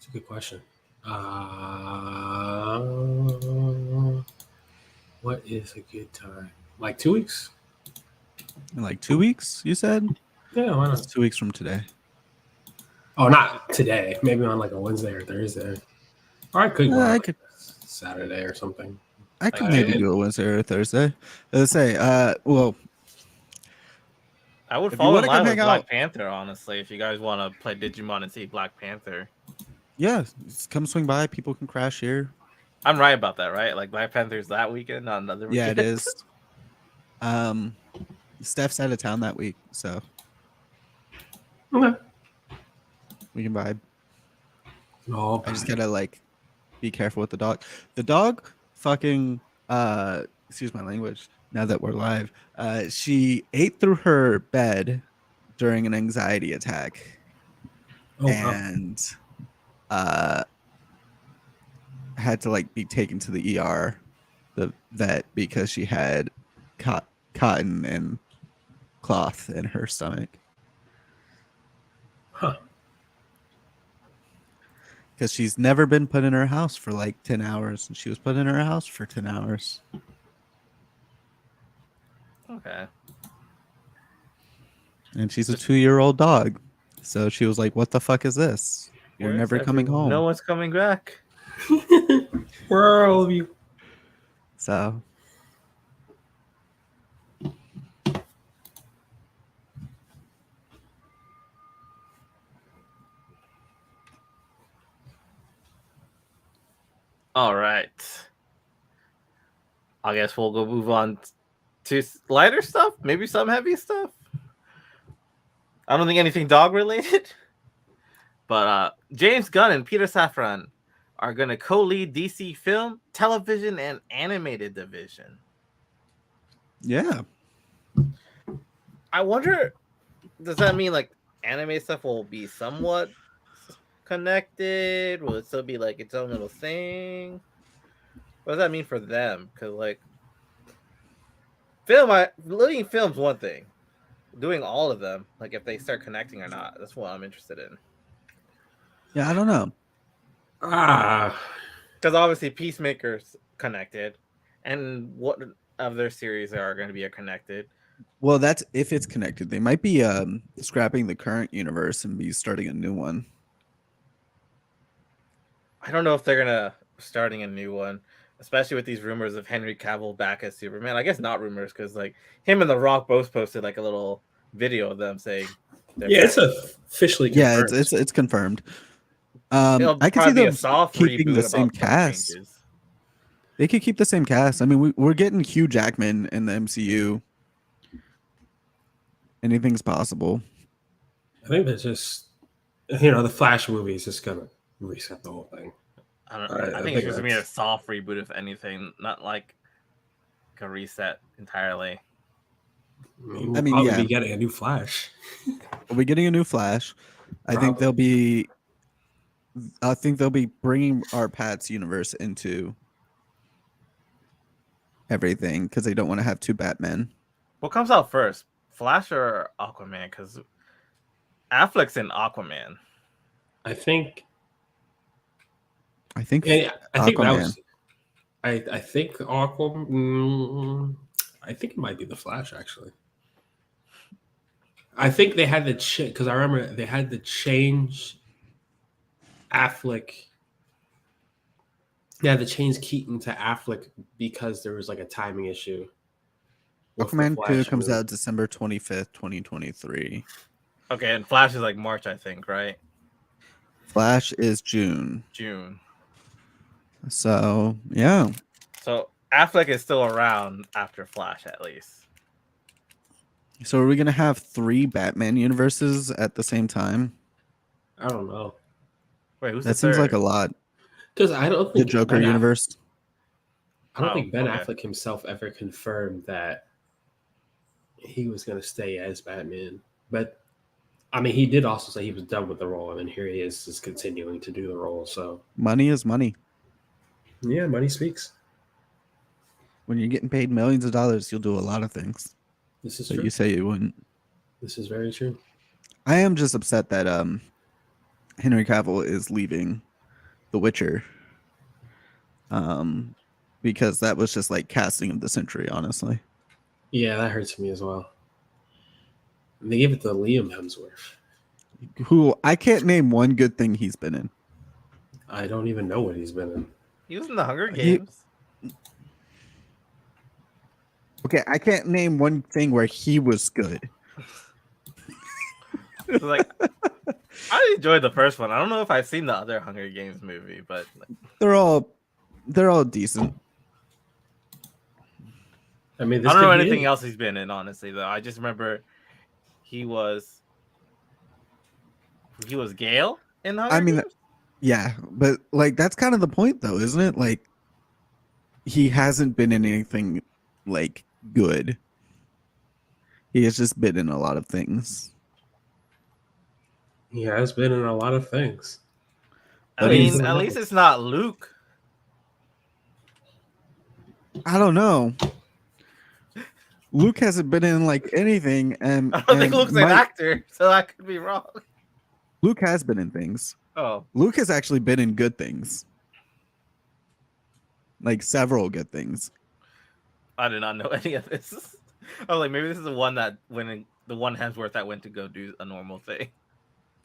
It's a good question. What is a good time? Like 2 weeks? In like 2 weeks, you said? Yeah, why That's not? 2 weeks from today. Oh, not today. Maybe on like a Wednesday or Thursday. Or I could go on I like could a Saturday or something. I could Like maybe June? do a Wednesday or a Thursday. Let's say, well, I would if you fall want in to come line hang with Black out, Panther, honestly, if you guys want to play Digimon and see Black Panther. yeah, come swing by. People can crash here. I'm right about that, right? Like Black Panther's that weekend, not another Yeah, weekend. it is. Um, Steph's out of town that week, so Okay. we can vibe. Oh, I just gotta like be careful with the dog. The dog fucking excuse my language. Now that we're live, she ate through her bed during an anxiety attack, oh wow. and uh had to like be taken to the ER, the vet, because she had cotton and cloth in her stomach. Huh. Because she's never been put in her house for like 10 hours, and she was put in her house for 10 hours. Okay. And she's a 2-year-old dog. So she was like, what the fuck is this? We're Where's never coming everyone? home. No one's coming back. Where are all of you? So All right. I guess we'll go move on to lighter stuff, maybe some heavy stuff. I don't think anything dog related. But James Gunn and Peter Safran are going to co-lead DC film, television, and animated division. yeah. I wonder, does that mean like anime stuff will be somewhat connected? Will it still be like its own little thing? What does that mean for them? Because like leading film's one thing. Doing all of them, like if they start connecting or not, that's what I'm interested in. Yeah, I don't know. Because obviously Peacemaker's connected, and what of their series are going to be connected? Well, that's if it's connected. They might be scrapping the current universe and be starting a new one. I don't know if they're gonna starting a new one, especially with these rumors of Henry Cavill back as Superman. I guess not rumors because like him and The Rock both posted like a little video of them saying, Yeah, it's officially confirmed. Yeah, it's confirmed. It'll I can see probably be them a soft keeping the reboot same about some cast. changes. They could keep the same cast. I mean, we're getting Hugh Jackman in the MCU. Anything's possible. I think that's just, the Flash movie is just gonna reset the whole thing. I think it's just gonna be a soft reboot, if anything, not like a reset entirely. I mean, we'll be getting a new Flash. We'll be getting a new Flash. I think they'll be bringing our Pat's universe into everything because they don't want to have two Batmen. What comes out first, Flash or Aquaman? Because Affleck's in Aquaman. I think Aquaman. that was. I think Aquaman. I think it might be the Flash actually. I think they had to because I remember they had to change Affleck. They had to change Keaton to Affleck because there was like a timing issue. Aquaman 2 comes out December 25th, 2023. Okay, and Flash is like March, I think, right? Flash is June. So, yeah. So Affleck is still around after Flash, at least. So are we going to have 3 Batman universes at the same time? I don't know. Wait, who's that seems like a lot. Because I don't think the Joker universe. I don't think Ben Affleck himself ever confirmed that he was going to stay as Batman. But I mean, he did also say he was done with the role, and here he is just continuing to do the role. So money is money. Yeah, money speaks. When you're getting paid millions of dollars, you'll do a lot of things. This is true. You say you wouldn't. This is very true. I am just upset that Henry Cavill is leaving The Witcher. Because that was just like casting of the century, honestly. Yeah, that hurts me as well. And they gave it to Liam Hemsworth. Who I can't name one good thing he's been in. I don't even know what he's been in. He was in the Hunger He- Games. Okay, I can't name one thing where he was good. Like, I enjoyed the first one. I don't know if I've seen the other Hunger Games movie, but They're all decent. I mean, I this don't know could be anything it. else he's been in, honestly. Though I just remember he was Gale in the Hunger I mean, Games. Yeah, but like that's kind of the point, though, isn't it? Like he hasn't been in anything like good. He has just been in a lot of things. He has been in a lot of things. I But he's- mean, at least it's not Luke. I don't know. Luke hasn't been in like anything, and I don't think and Luke's an actor, so I could be wrong. Luke has been in things. Oh, Luke has actually been in good things, like several good things. I did not know any of this. I was like, maybe this is the one that the one Hemsworth that went to go do a normal thing.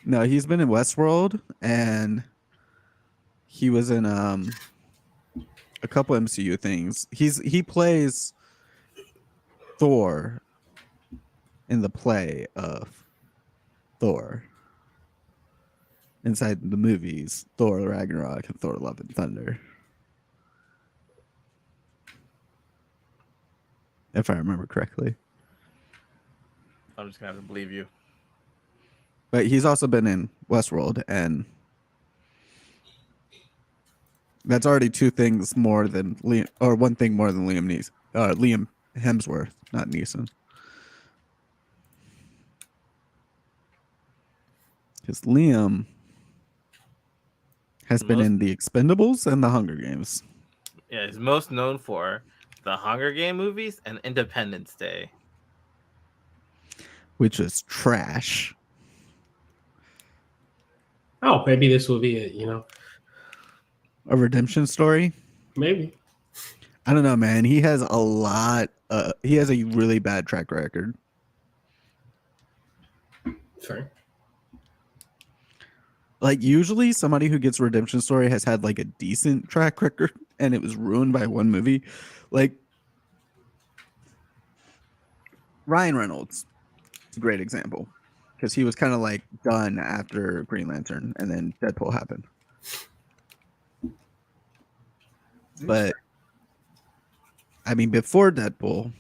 No, he's been in Westworld, and he was in a couple MCU things. He plays Thor in the play of Thor inside the movies Thor Ragnarok and Thor Love and Thunder, if I remember correctly. I'm just gonna have to believe you. But he's also been in Westworld, and that's already two things more than Liam, or one thing more than Liam Hemsworth, not Neeson. Because Liam has been in The Expendables and The Hunger Games. Yeah, he's most known for the Hunger Game movies and Independence Day. Which is trash. Oh, maybe this will be it, A redemption story? Maybe. I don't know, man. He has a lot. He has a really bad track record. Fair. Like usually somebody who gets a redemption story has had like a decent track record and it was ruined by one movie. Like Ryan Reynolds. It's a great example. Because he was kind of like done after Green Lantern and then Deadpool happened. But I mean, before Deadpool,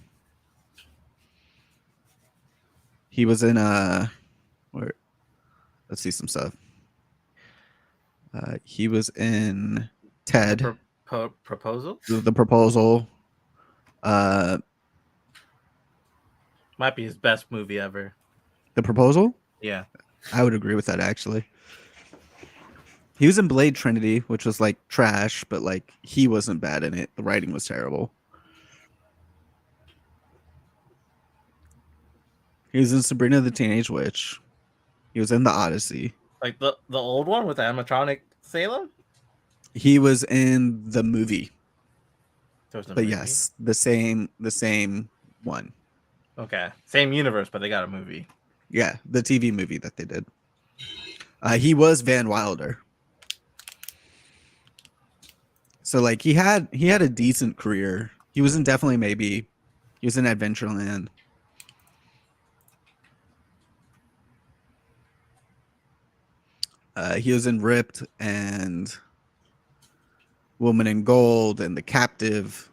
he was in where? Let's see some stuff. He was in Ted, Proposal the Proposal. might be his best movie ever. The Proposal. Yeah, I would agree with that actually. He was in Blade Trinity, which was like trash, but like he wasn't bad in it. The writing was terrible. He was in Sabrina the Teenage Witch. He was in The Odyssey. like the old one with the animatronic Salem. He was in the movie. There was no But movie? yes, the same one. Okay, same universe, but they got a movie. Yeah, the TV movie that they did. He was Van Wilder. So like he had a decent career. He was in Definitely Maybe. He was in Adventureland. He was in Ripped and Woman in Gold and The Captive.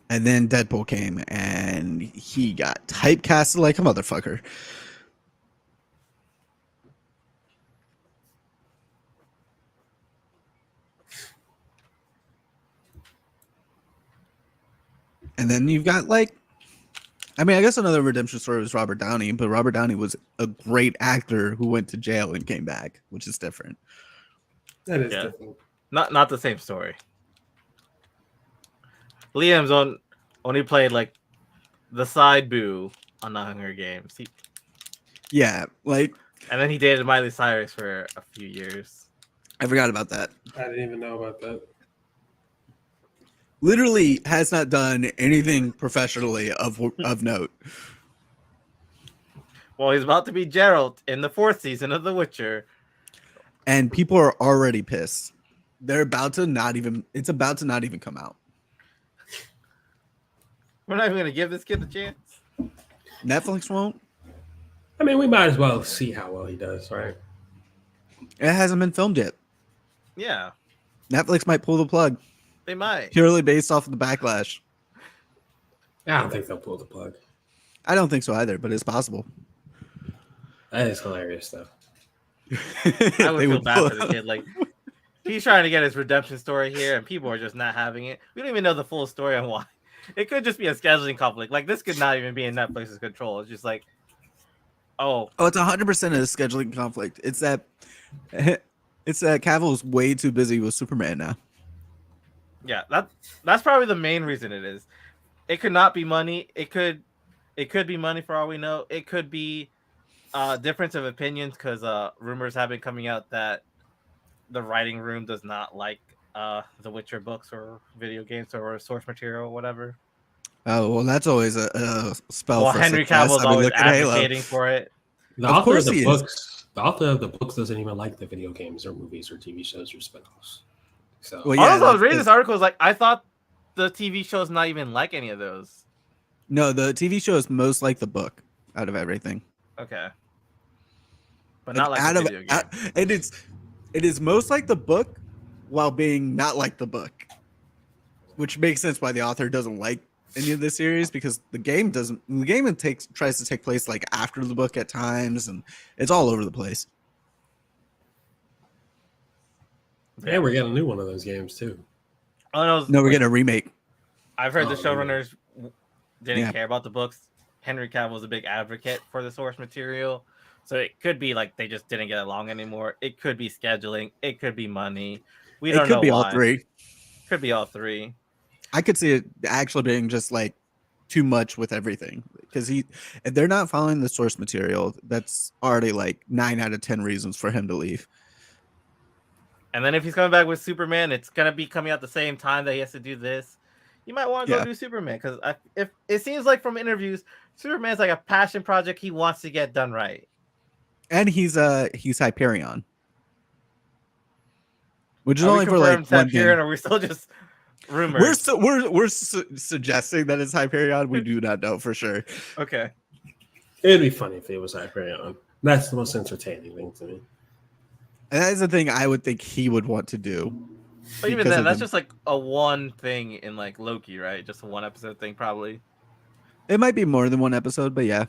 And then Deadpool came and he got typecasted like a motherfucker. And then you've got like, I mean, I guess another redemption story was Robert Downey, but Robert Downey was a great actor who went to jail and came back, which is different. That is Yeah. different. Not the same story. Liam's only played like the side boo on the Hunger Games. Yeah, like And then he dated Miley Cyrus for a few years. I forgot about that. I didn't even know about that. Literally has not done anything professionally of note. Well, he's about to be Geralt in the 4th season of The Witcher. And people are already pissed. They're about to not even. It's about to not even come out. We're not even going to give this kid a chance. Netflix won't. I mean, we might as well see how well he does, right? It hasn't been filmed yet. Yeah, Netflix might pull the plug they might. purely based off of the backlash. I don't think they'll pull the plug. I don't think so either, but it's possible. That is hilarious, though. I would feel bad for the kid. Like, he's trying to get his redemption story here, and people are just not having it. We don't even know the full story on why. It could just be a scheduling conflict. Like, this could not even be in Netflix's control. It's just like, oh, it's 100% a scheduling conflict. It's that Cavill's way too busy with Superman now. yeah, that's probably the main reason it is. It could not be money. It could be money for all we know. It could be difference of opinions because rumors have been coming out that the writing room does not like the Witcher books or video games or source material or whatever. Oh, well, that's always a spell. Well, for Henry success. Cavill's I mean, always look at Halo. advocating for it. The Of author course of he the is. books, the author of the books doesn't even like the video games or movies or TV shows or spinoffs. So Well, Honestly, I was that's- reading this article. Like, I thought the TV show's not even like any of those. No, the TV show is most like the book out of everything. Okay, but not like out the of video game. and it is most like the book while being not like the book, which makes sense why the author doesn't like any of the series because the game doesn't. The game tries to take place like after the book at times, and it's all over the place. yeah, we're getting a new one of those games too. Oh no, No, we're getting a remake. I've heard the Oh, showrunners didn't Yeah. care about the books. Henry Cavill was a big advocate for the source material, so it could be like they just didn't get along anymore. It could be scheduling. It could be money. We It don't could know be why. all three. Could be all three. I could see it actually being just like too much with everything because if they're not following the source material, that's already like 9 out of 10 reasons for him to leave. And then if he's coming back with Superman, it's gonna be coming out the same time that he has to do this. You might want to go Yeah. do Superman because if it seems like from interviews, Superman's like a passion project he wants to get done right. And he's Hyperion, which is Are we only for like confirmed one Hyperion, thing. or are we still just rumors? We're suggesting that it's Hyperion. We do not know for sure. Okay. It'd be funny if it was Hyperion. That's the most entertaining thing to me. And that is the thing I would think he would want to do. But even because then, of that's the- just like a one thing in like Loki, right? Just a one episode thing, probably. It might be more than one episode, but yeah.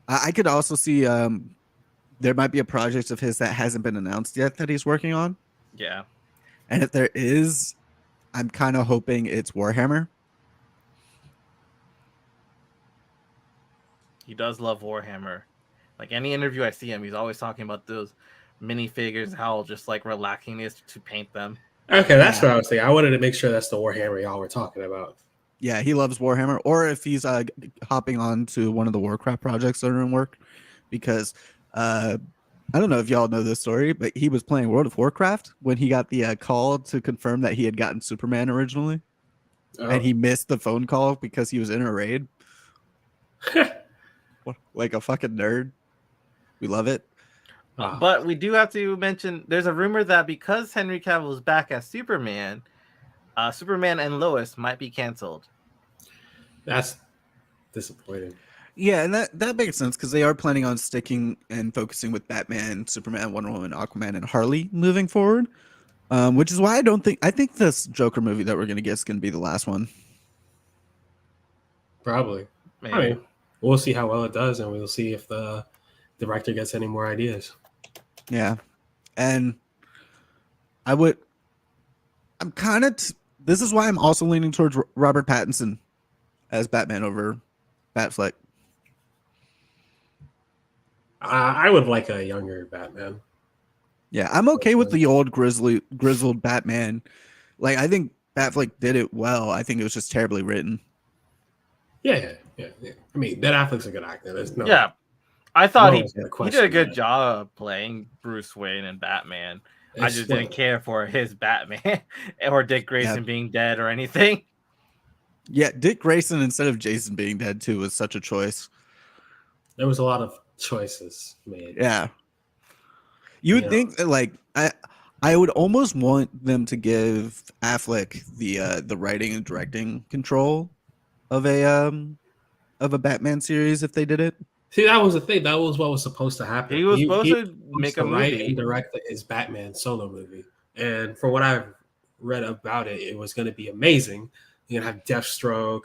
I could also see there might be a project of his that hasn't been announced yet that he's working on. Yeah. And if there is, I'm kind of hoping it's Warhammer. He does love Warhammer. Like any interview I see him, he's always talking about those minifigures, how just like relaxing it is to paint them. Okay, that's what I was thinking. I wanted to make sure that's the Warhammer y'all were talking about. Yeah, he loves Warhammer. Or if he's hopping on to one of the Warcraft projects that are in work, because I don't know if y'all know this story, but he was playing World of Warcraft when he got the call to confirm that he had gotten Superman originally, and he missed the phone call because he was in a raid. Like a fucking nerd. We love it. Wow. But we do have to mention there's a rumor that because Henry Cavill is back as Superman, Superman and Lois might be canceled. That's disappointing. Yeah, and that makes sense because they are planning on sticking and focusing with Batman, Superman, Wonder Woman, Aquaman, and Harley moving forward. Which is why I think this Joker movie that we're gonna get is gonna be the last one. Probably. Maybe. I mean, we'll see how well it does, and we'll see if the director gets any more ideas. Yeah, and I'm kind of. This is why I'm also leaning towards Robert Pattinson as Batman over Batfleck. I would like a younger Batman. Yeah, I'm okay with the old grizzled Batman. Like, I think Batfleck did it well. I think it was just terribly written. Yeah. I mean, Ben Affleck's a good actor. There's no. Yeah. I thought No one's gonna he did question a good that. job playing Bruce Wayne and Batman. I It's just what- didn't care for his Batman or Dick Grayson being dead or anything. Yeah, Dick Grayson instead of Jason being dead too was such a choice. There was a lot of choices made. Yeah. You would know. think that, like, I would almost want them to give Affleck the writing and directing control of a Batman series if they did it. See, that was the thing. That was what was supposed to happen. He was supposed to was make to a write movie. and direct his Batman solo movie. And from what I've read about it, it was going to be amazing. You're going to have Deathstroke.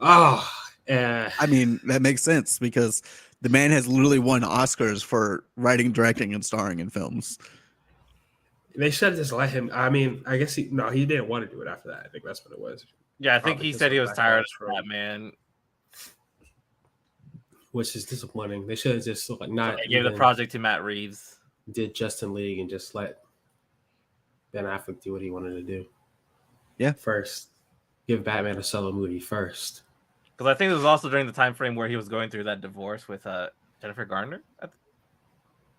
Oh, I mean, that makes sense because the man has literally won Oscars for writing, directing, and starring in films. they should have just let him. I mean, I guess he didn't want to do it after that. I think that's what it was. Yeah, I think Probably he just said he a was tired backlash of from- Batman. Which is disappointing. They should have just like not They gave the even project to Matt Reeves. did Justin League and just let Ben Affleck do what he wanted to do. Yeah. First, give Batman a solo movie first. Because I think it was also during the time frame where he was going through that divorce with Jennifer Garner.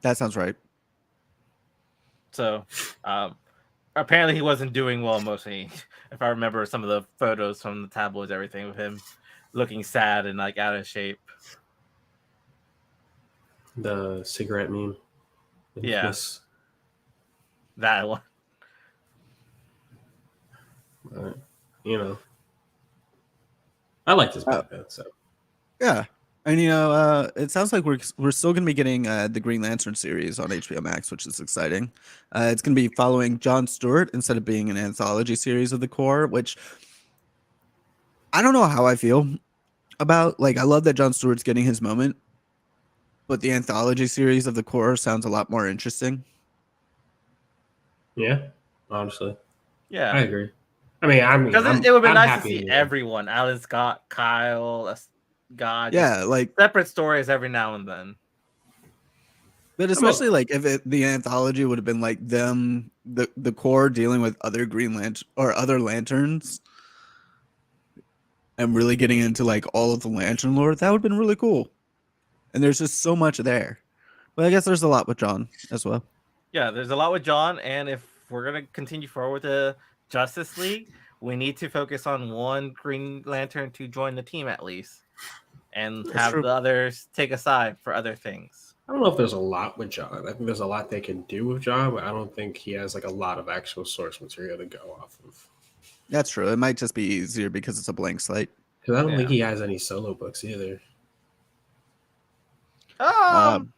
That sounds right. So apparently he wasn't doing well emotionally. If I remember some of the photos from the tabloids, everything with him looking sad and like out of shape. The cigarette meme. Yeah. Infamous. That one. You know, I like this Batman. So Yeah. And it sounds like we're still going to be getting the Green Lantern series on HBO Max, which is exciting. It's going to be following Jon Stewart instead of being an anthology series of the Corps, which I don't know how I feel about. Like, I love that Jon Stewart's getting his moment, but the anthology series of the Corps sounds a lot more interesting. yeah, honestly, Yeah. I agree. I mean, Because it would be I'm nice to happy see with it. everyone. Alan Scott, Kyle, God. Yeah, like, Separate stories every now and then. but especially like if the anthology would have been like them, the Corps dealing with other Green Lantern or other lanterns, and really getting into like all of the Lantern lore, that would have been really cool. And there's just so much there. But I guess there's a lot with John as well. Yeah, there's a lot with John, and if we're gonna continue forward with the Justice League, we need to focus on one Green Lantern to join the team at least, and That's have true. the others take a side for other things. I don't know if there's a lot with John. I think there's a lot they can do with John, but I don't think he has like a lot of actual source material to go off of. That's true. It might just be easier because it's a blank slate. Because I don't Yeah. think he has any solo books either. Um,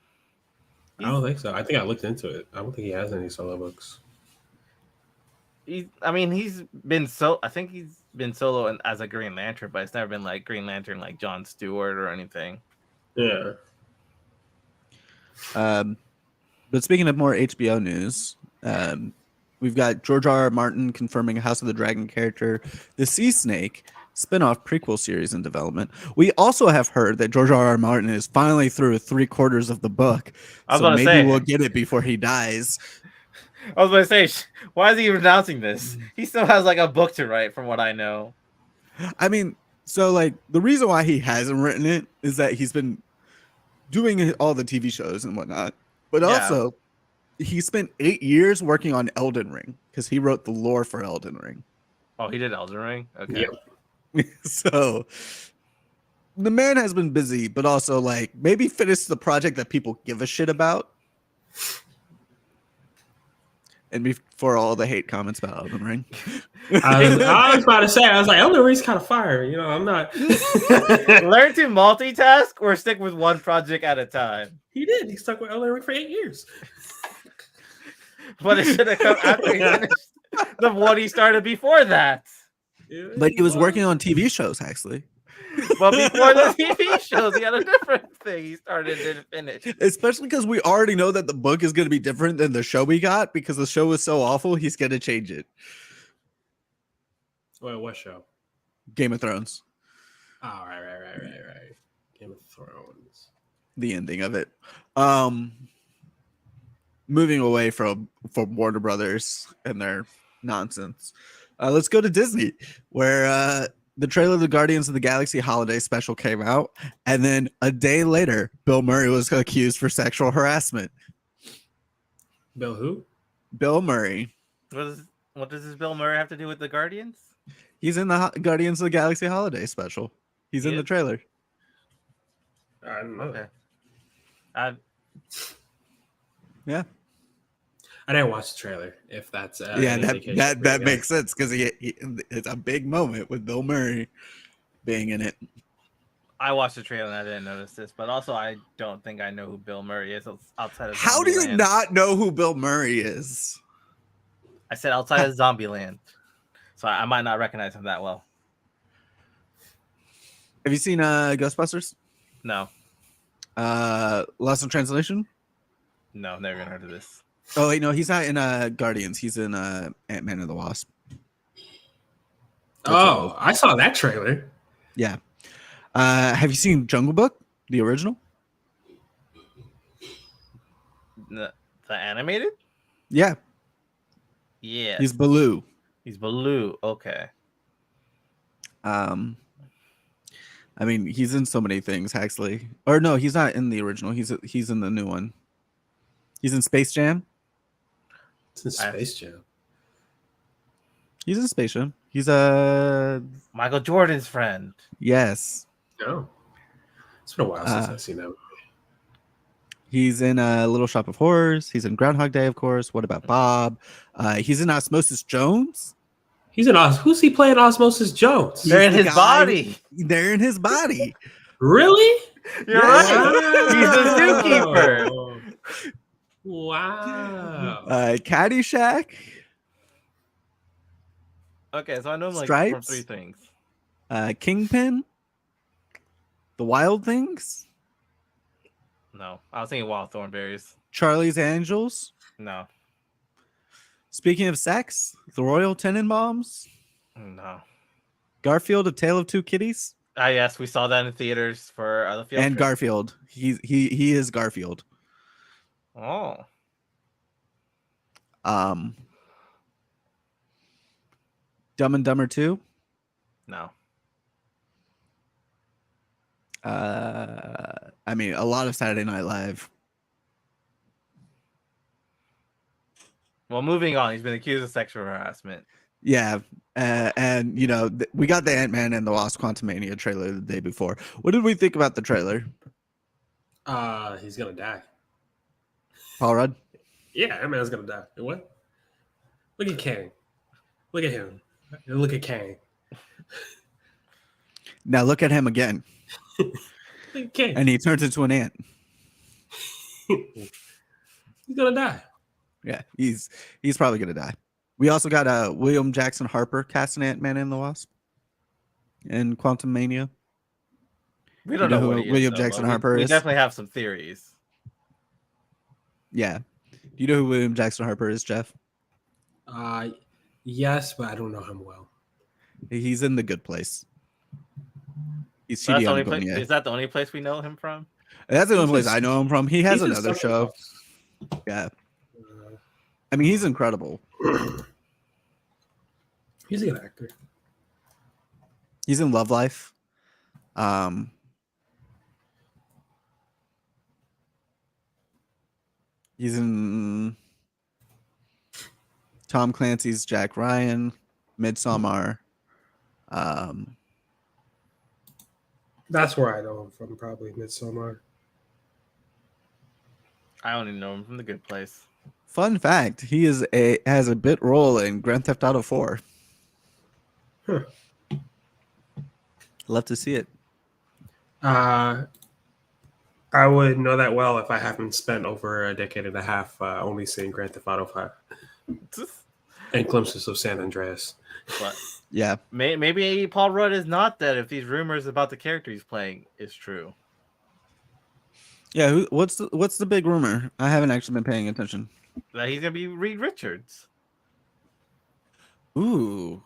I don't think so. I think I looked into it. I don't think he has any solo books. I think he's been solo as a Green Lantern, but it's never been like Green Lantern like Jon Stewart or anything. Yeah. But speaking of more HBO news, we've got George R.R. Martin confirming a House of the Dragon character, the Sea Snake spin-off prequel series in development. We also have heard that George R.R. Martin is finally through 3/4 of the book. I was So about to maybe say. we'll get it before he dies. I was going to say, why is he even announcing this? He still has like a book to write, from what I know. I mean, so like the reason why he hasn't written it is that he's been doing all the TV shows and whatnot, but Yeah. also he spent 8 years working on Elden Ring because he wrote the lore for Elden Ring. Oh, he did Elden Ring. Okay. Yep. So the man has been busy, but also like maybe finish the project that people give a shit about. And before all the hate comments about Elden Ring, I was about to say, I was like, Elden Ring's kind of fire. You know, I'm not. Learn to multitask or stick with one project at a time. He did. He stuck with Elden Ring for 8 years. But it should have come after he finished the one he started before that. Yeah, but he was working on TV shows actually. But before the TV shows, he had a different thing he started and didn't finish. Especially because we already know that the book is going to be different than the show we got because the show was so awful. He's going to change it. Well, what show? Game of Thrones, Oh, right. Game of Thrones. the ending of it. Moving away from Warner Brothers and their nonsense. Let's go to Disney, where the trailer of the Guardians of the Galaxy holiday special came out, and then a day later, Bill Murray was accused for sexual harassment. Bill who? Bill Murray. What does this Bill Murray have to do with the Guardians? He's in the Guardians of the Galaxy holiday special. He's in the trailer. I don't know. Okay. Yeah. I didn't watch the trailer. If that's Yeah, any indication that for that you makes guys. sense because it's a big moment with Bill Murray being in it. I watched the trailer and I didn't notice this, but also I don't think I know who Bill Murray is outside of How do you Zombieland. not know who Bill Murray is? I said outside of Zombieland, so I might not recognize him that well. Have you seen Ghostbusters? No, Lost in Translation? never even heard of this. Oh wait, no, he's not in Guardians. He's in Ant-Man and the Wasp. Oh, I saw that trailer. Yeah. Have you seen Jungle Book, the original? The animated? Yeah, Yeah, he's Baloo. he's Baloo. Okay, I mean, he's in so many things, Huxley. Or no, he's not in the original. He's in the new one. He's in Space Jam. It's in Space Jam. He's in Space Jam. He's Michael Jordan's friend. yes. No. It's been a while since I've seen that movie. He's in Little Shop of Horrors. He's in Groundhog Day, of course. What about Bob? He's in Osmosis Jones. He's in who's he playing Osmosis Jones? They're in the his guy- body. They're in his body. Really? You're right. He's the zookeeper. Wow. Caddyshack. Okay, so I know him like Stripes? from three things. Kingpin. The Wild Things. No, I was thinking Wild Thornberries. Charlie's Angels. No, Speaking of sex, The Royal Tenenbaums. no. Garfield, A Tale of Two Kitties. Yes, we saw that in theaters for the field And trip. Garfield. He is Garfield. Oh, Dumb and Dumber 2. no. I mean, a lot of Saturday Night Live. Well, moving on. He's been accused of sexual harassment. Yeah, and you know, we got the Ant-Man and the Wasp Quantumania trailer the day before. What did we think about the trailer? He's gonna die. Paul Rudd? Yeah, that man's gonna die. What? Look at Kang. Look at him. Look at Kang. Now look at him again, Look at Kang. and he turns into an ant. He's gonna die. Yeah, he's probably gonna die. We also got William Jackson Harper casting Ant-Man and the Wasp in Quantum Mania. We don't You know know who what he is, William though, Jackson but Harper we is? definitely have some theories. Yeah. Do you know who William Jackson Harper is, Jeff? Yes, but I don't know him well. He's in The Good Place. He's So that's CD the only place, Angonia. is that the only place we know him from? That's the only place He's- I know him from. He has He's in another something show. else. Yeah. I mean, he's incredible. He's a good actor. He's in Love Life. He's in Tom Clancy's Jack Ryan, Midsommar. That's where I know him from, probably Midsommar. I only know him from The Good Place. Fun fact: he has a bit role in Grand Theft Auto 4. Huh. Love to see it. I would know that well if I haven't spent over a decade and a half only seeing Grand Theft Auto 5 and glimpses of San Andreas. But Yeah, maybe Paul Rudd is not dead if these rumors about the character he's playing is true. yeah. What's the big rumor? I haven't actually been paying attention. That he's gonna be Reed Richards. Ooh,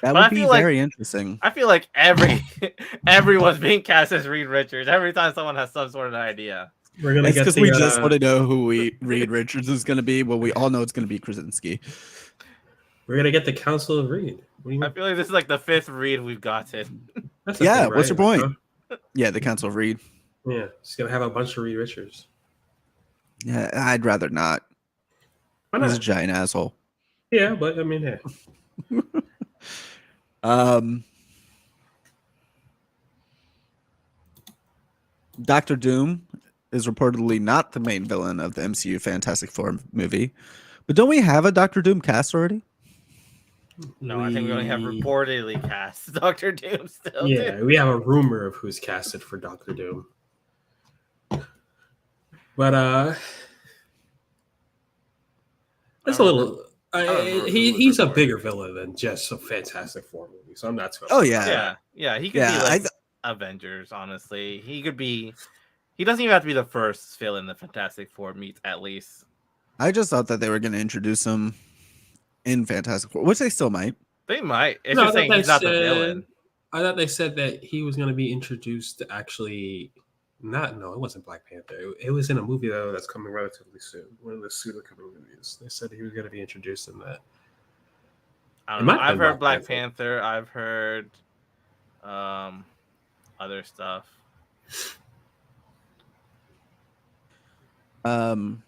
that But I would be feel like- very interesting. I feel like everyone's being cast as Reed Richards every time someone has some sort of idea. We're gonna It's get because the, we just want to know who Reed Richards is going to be. Well, we all know it's going to be Krasinski. We're gonna get the Council of Reed. What do you I mean? feel like this is like the 5th read we've gotten. That's the Yeah, thing, what's right? your point? Yeah, the Council of Reed. Yeah, it's gonna have a bunch of Reed Richards. Yeah, I'd rather not. Why He's a not? giant asshole. Yeah, but I mean, hey. Doctor Doom is reportedly not the main villain of the MCU Fantastic Four movie. But don't we have a Doctor Doom cast already? No, I think we only have reportedly cast Doctor Doom still. Yeah, we have a rumor of who's casted for Doctor Doom. But it's a little. He's a bigger villain than just a Fantastic Four movie, so I'm not too. Oh yeah, yeah. He could be like Avengers. Honestly, he could be. He doesn't even have to be the first villain in the Fantastic Four meet. At least, I just thought that they were going to introduce him in Fantastic Four, which they still might. They might. It's just saying he's not the villain. I thought they said that he was going to be introduced to actually. No, it wasn't Black Panther. It was in a movie though that's coming relatively soon. One of the soon coming movies. They said he was going to be introduced in that. I don't know. I've heard Black Panther. I've heard other stuff. All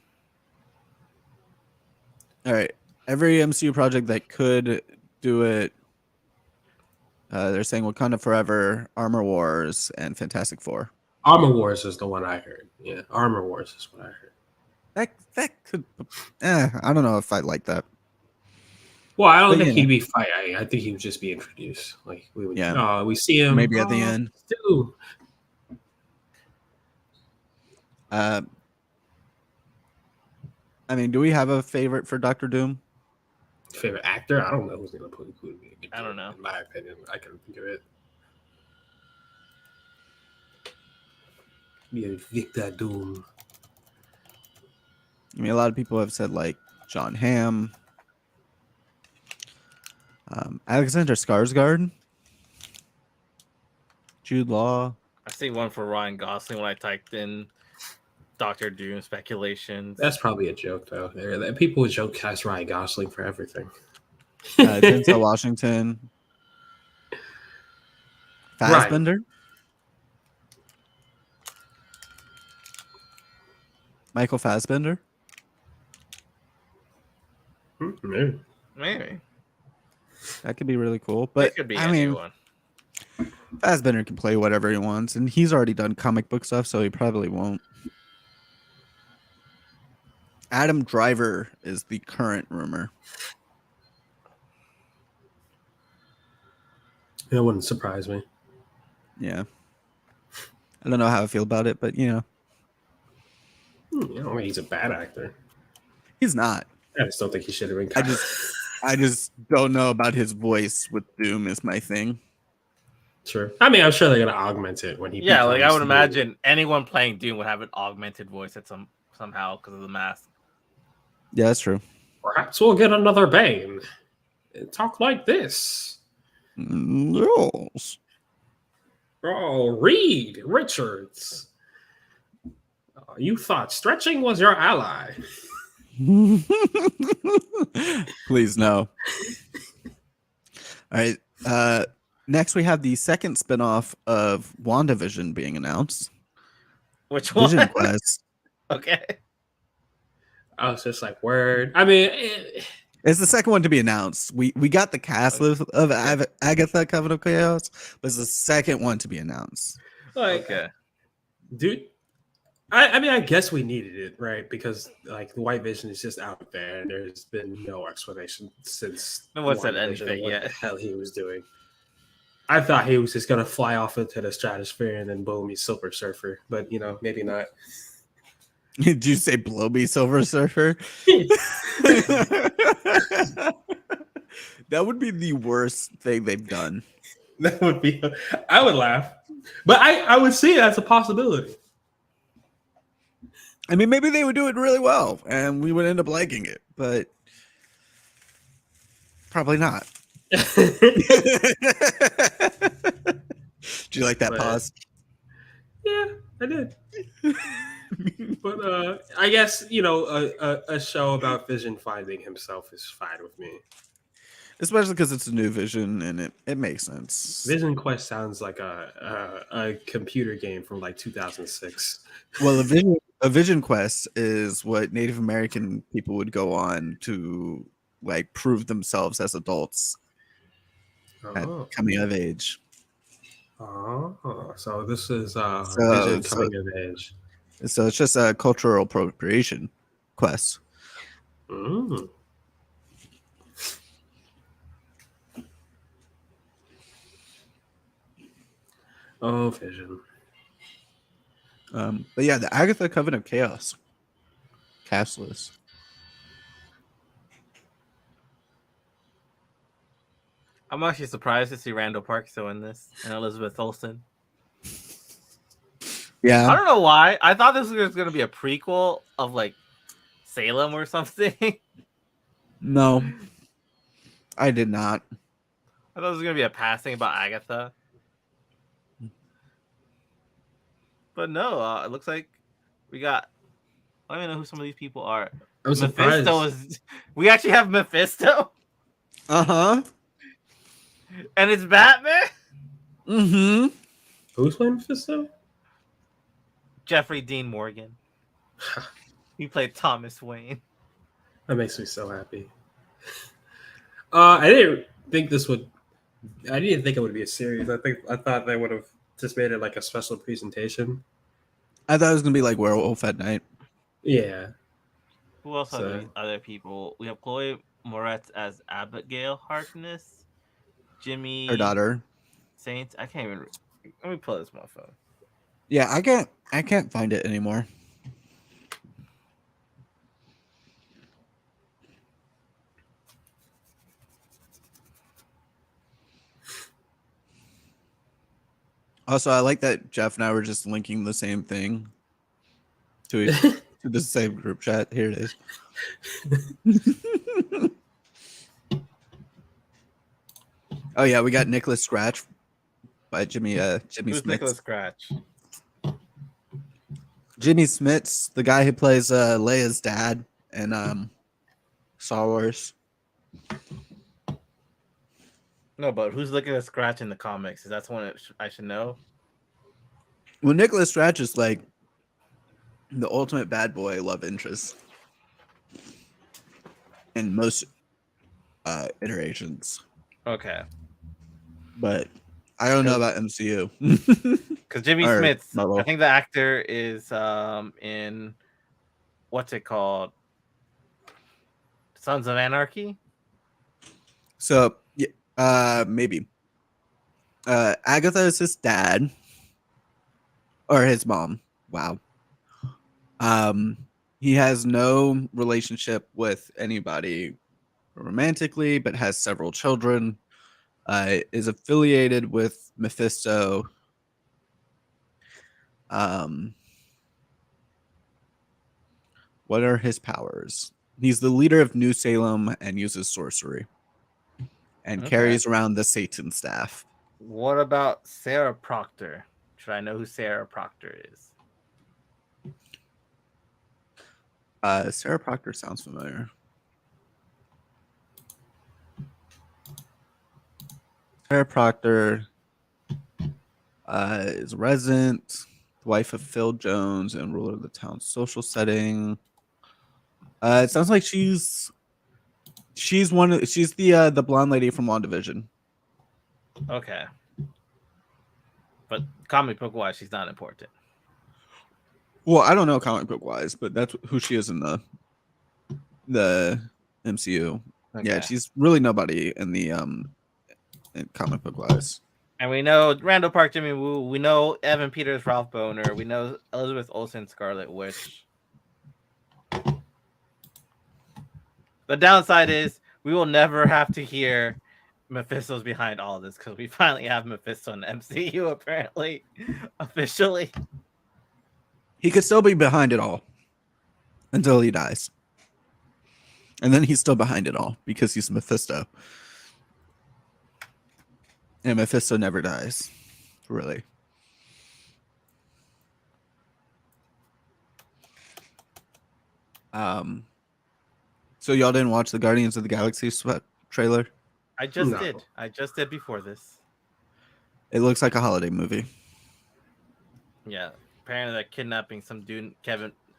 right. Every MCU project that could do it, they're saying Wakanda Forever, Armor Wars, and Fantastic Four. Armor Wars is the one I heard. Yeah, Armor Wars is what I heard. That could. I don't know if I like that. Well, I don't think he'd be fighting. I think he would just be introduced. Like we would. Yeah. We see him maybe at the end. Dude. I mean, do we have a favorite for Doctor Doom? Favorite actor? I don't know who's gonna put who. I don't know. In my opinion, I couldn't think of it. Yeah, Victor Doom. I mean, a lot of people have said like John Hamm, Alexander Skarsgård, Jude Law. I see one for Ryan Gosling when I typed in Doctor Doom speculations. That's probably a joke, though. People would joke cast Ryan Gosling for everything. Denzel Washington, Fassbender. Right. Michael Fassbender. Maybe. That could be really cool. But it could be anyone. Fassbender can play whatever he wants, and he's already done comic book stuff, so he probably won't. Adam Driver is the current rumor. That wouldn't surprise me. Yeah. I don't know how I feel about it, but you know. I don't think he's a bad actor. He's not. I just don't think he should have been. I just don't know about his voice with Doom is my thing. Sure. I mean, I'm sure they're gonna augment it when he. Yeah, like I would imagine anyone playing Doom would have an augmented voice at somehow because of the mask. Yeah, that's true. Perhaps we'll get another Bane. Talk like this. Yes. Oh, Reed Richards. You thought stretching was your ally. Please no. All right. Next we have the second spinoff of WandaVision being announced. Which one? Vision Quest. Okay. I was just like, word. I mean, it's the second one to be announced. We got the cast list of Agatha Coven of Chaos, but it's the second one to be announced. Like, dude. I mean, I guess we needed it, right? Because like the White Vision is just out there, and there's been no explanation since. No one said anything yet. What the hell he was doing? I thought he was just gonna fly off into the stratosphere and then boom, he's Silver Surfer. But you know, maybe not. Did you say blow me, Silver Surfer? That would be the worst thing they've done. That would be. I would laugh, but I would see it as a possibility. I mean, maybe they would do it really well, and we would end up liking it, but probably not. Do you like that pause? Yeah, I did. But I guess, you know, a show about Vision finding himself is fine with me. especially because it's a new Vision and it makes sense. Vision Quest sounds like a computer game from like 2006. Well, a Vision Quest is what Native American people would go on to like prove themselves as adults at Oh, coming of age. oh, so this is So, Vision so, coming of age. so it's just a cultural appropriation quest. Mm. Oh, Vision. But yeah, the Agatha Coven of Chaos cast list. I'm actually surprised to see Randall Park still in this and Elizabeth Olsen. Yeah, I don't know why. I thought this was going to be a prequel of like Salem or something. no, I did not. I thought it was going to be a passing about Agatha. But no, it looks like we got. I don't even know who some of these people are. I'm surprised. Mephisto is. We actually have Mephisto, Uh-huh. and it's Batman. Mm-hmm. Who's playing Mephisto? Jeffrey Dean Morgan. He played Thomas Wayne. That makes me so happy. I didn't think this would. I didn't think it would be a series. I thought they would have just made it like a special presentation. I thought it was gonna be like Werewolf at Night. Who Yeah. else are So- these other people? We have Chloe Moretz as Abigail Harkness. Jimmy. Her daughter. Saints. I can't even. Let me pull this on my phone. Yeah, I can't find it anymore. Also, I like that Jeff and I were just linking the same thing to the same group chat. Here it is. Oh yeah, we got Nicholas Scratch by Jimmy Who's Smits. Nicholas Scratch? Jimmy Smits, the guy who plays Leia's dad in Star Wars. No, but who's looking at Scratch in the comics? Is that someone I should know? Well, Nicholas Scratch is like the ultimate bad boy love interest in most iterations, Okay. but I don't know about MCU. Because Jimmy Or Smits, Marvel. I think the actor is in what's it called? Sons of Anarchy? So yeah, maybe Agatha is his dad or his mom. Wow. He has no relationship with anybody romantically, but has several children. Is affiliated with Mephisto. What are his powers? He's the leader of New Salem and uses sorcery, and Okay. carries around the Satan staff. What about Sarah Proctor? Should I know who Sarah Proctor is? Sarah Proctor sounds familiar. Sarah Proctor is a resident, wife of Phil Jones, and ruler of the town's social setting. It sounds like she's the blonde lady from WandaVision. Okay. But comic book wise, she's not important. Well, I don't know comic book wise, but that's who she is in the MCU. Okay. Yeah, she's really nobody in the in comic book wise. And we know Randall Park, Jimmy Woo. We know Evan Peters, Ralph Boner. We know Elizabeth Olsen, Scarlet Witch. The downside is we will never have to hear Mephisto's behind all this because we finally have Mephisto in the MCU, apparently, officially. He could still be behind it all until he dies. And then he's still behind it all because he's Mephisto. And Mephisto never dies, really. So y'all didn't watch the Guardians of the Galaxy trailer? I just No. did. I just did before this. It looks like a holiday movie. Yeah. Apparently they're kidnapping some dude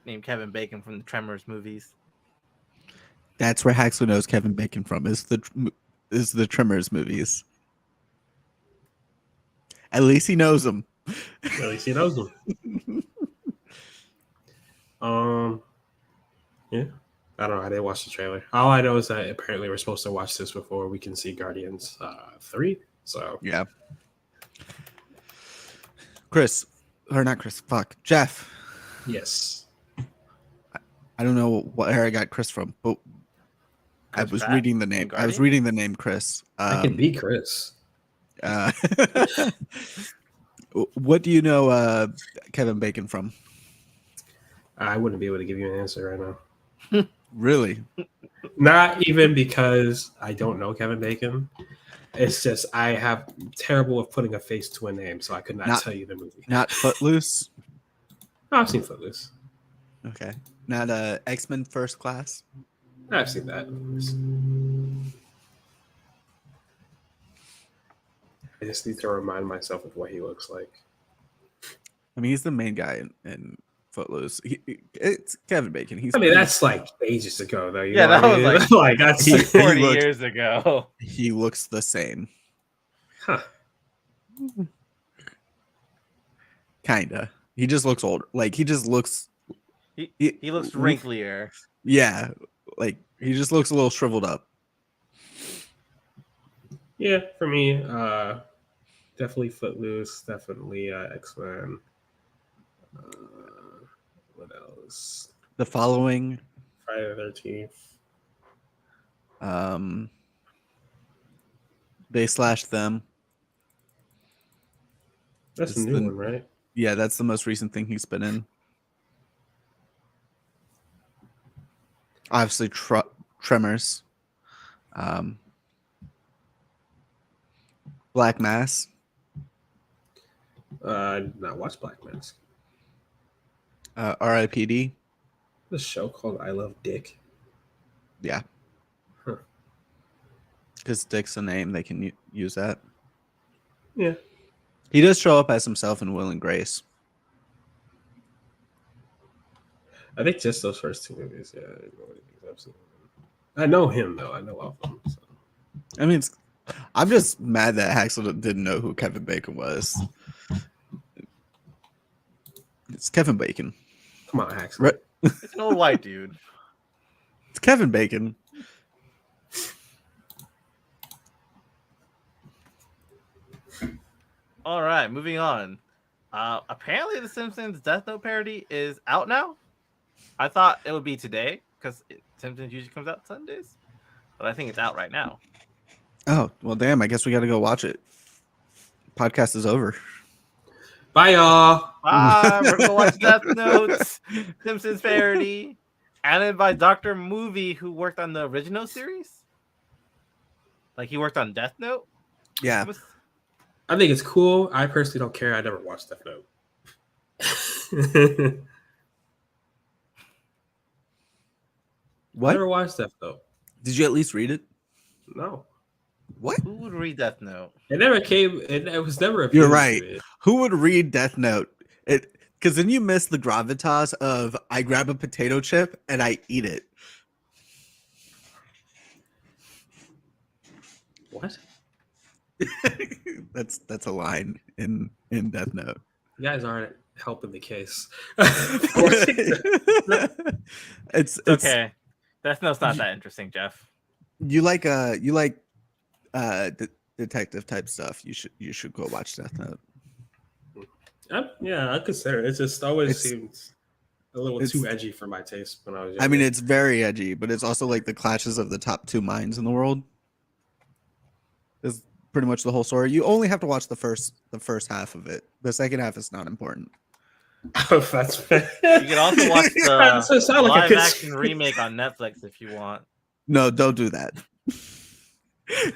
named Kevin Bacon from the Tremors movies. That's where Haxel knows Kevin Bacon from. Is the Tremors movies. At least he knows them. At least he knows them. Yeah. I don't know. I didn't watch the trailer. All I know is that apparently we're supposed to watch this before we can see Guardians 3. So Yeah. Jeff. yes. I don't know where I got Chris from, but I Chris was Pratt reading the in name. I Guardians? was reading the name Chris. I can be Chris. What do you know Kevin Bacon from? I wouldn't be able to give you an answer right now. Really? Not even because I don't know Kevin Bacon. It's just I have terrible of putting a face to a name, so I could not tell you the movie. Not Footloose? Oh, I've seen Footloose. Okay. Not X-Men First Class? I've seen that. I just need to remind myself of what he looks like. I mean, he's the main guy in Footloose. It's Kevin Bacon. That's like ages ago, though. Yeah, know that what I was mean? like that's he 40 looked- years ago. He looks the same. huh. Kinda. He just looks older. Like he just looks. He looks wrinklier. Yeah, like he just looks a little shriveled up. Yeah, for me, definitely Footloose, definitely X-Men. What else? The following, Friday the 13th. They Slashed Them. That's It's a new the- one, right? Yeah, that's the most recent thing he's been in. Obviously, Tremors. Black Mass. I did not watch Black Mask. R.I.P.D. This show called I Love Dick. Yeah. Huh. Because Dick's a name, they can use that. Yeah. He does show up as himself in Will and Grace. I think just those first two movies. Yeah, I didn't know anything I've seen. I know him though. I know of him. So. I mean, I'm just mad that Haxel didn't know who Kevin Bacon was. It's Kevin Bacon. Come on, Haxel. Right. It's an old white dude. It's Kevin Bacon. All right, moving on. Apparently, The Simpsons Death Note parody is out now. I thought it would be today because Simpsons usually comes out Sundays, but I think it's out right now. Oh, well, damn. I guess we got to go watch it. Podcast is over. Bye, y'all. We're gonna watch Death Note, Simpsons parody, animated by Dr. Movie, who worked on the original series. Like he worked on Death Note. Yeah. I think it's cool. I personally don't care. I never watched Death Note. What? Never watched Death Note. Did you at least read it? No. What? Who would read Death Note? It never came. It was never. You're appealing right. to me. Who would read Death Note? Because then you miss the gravitas of I grab a potato chip and I eat it. What? That's a line in Death Note. You guys aren't helping the case. it's Okay, Death Note's not that interesting, Jeff. you like detective type stuff. You should go watch Death Note. Yeah, I consider it. It just always It's- seems a little it's- too edgy for my taste when I was. I mean, younger. it's very edgy, but it's also like the clashes of the top two minds in the world. Is pretty much the whole story. You only have to watch the first half of it. The second half is not important. That's fair. You can also watch That's what it the sound like a live action conspiracy. remake on Netflix if you want. No, don't do that.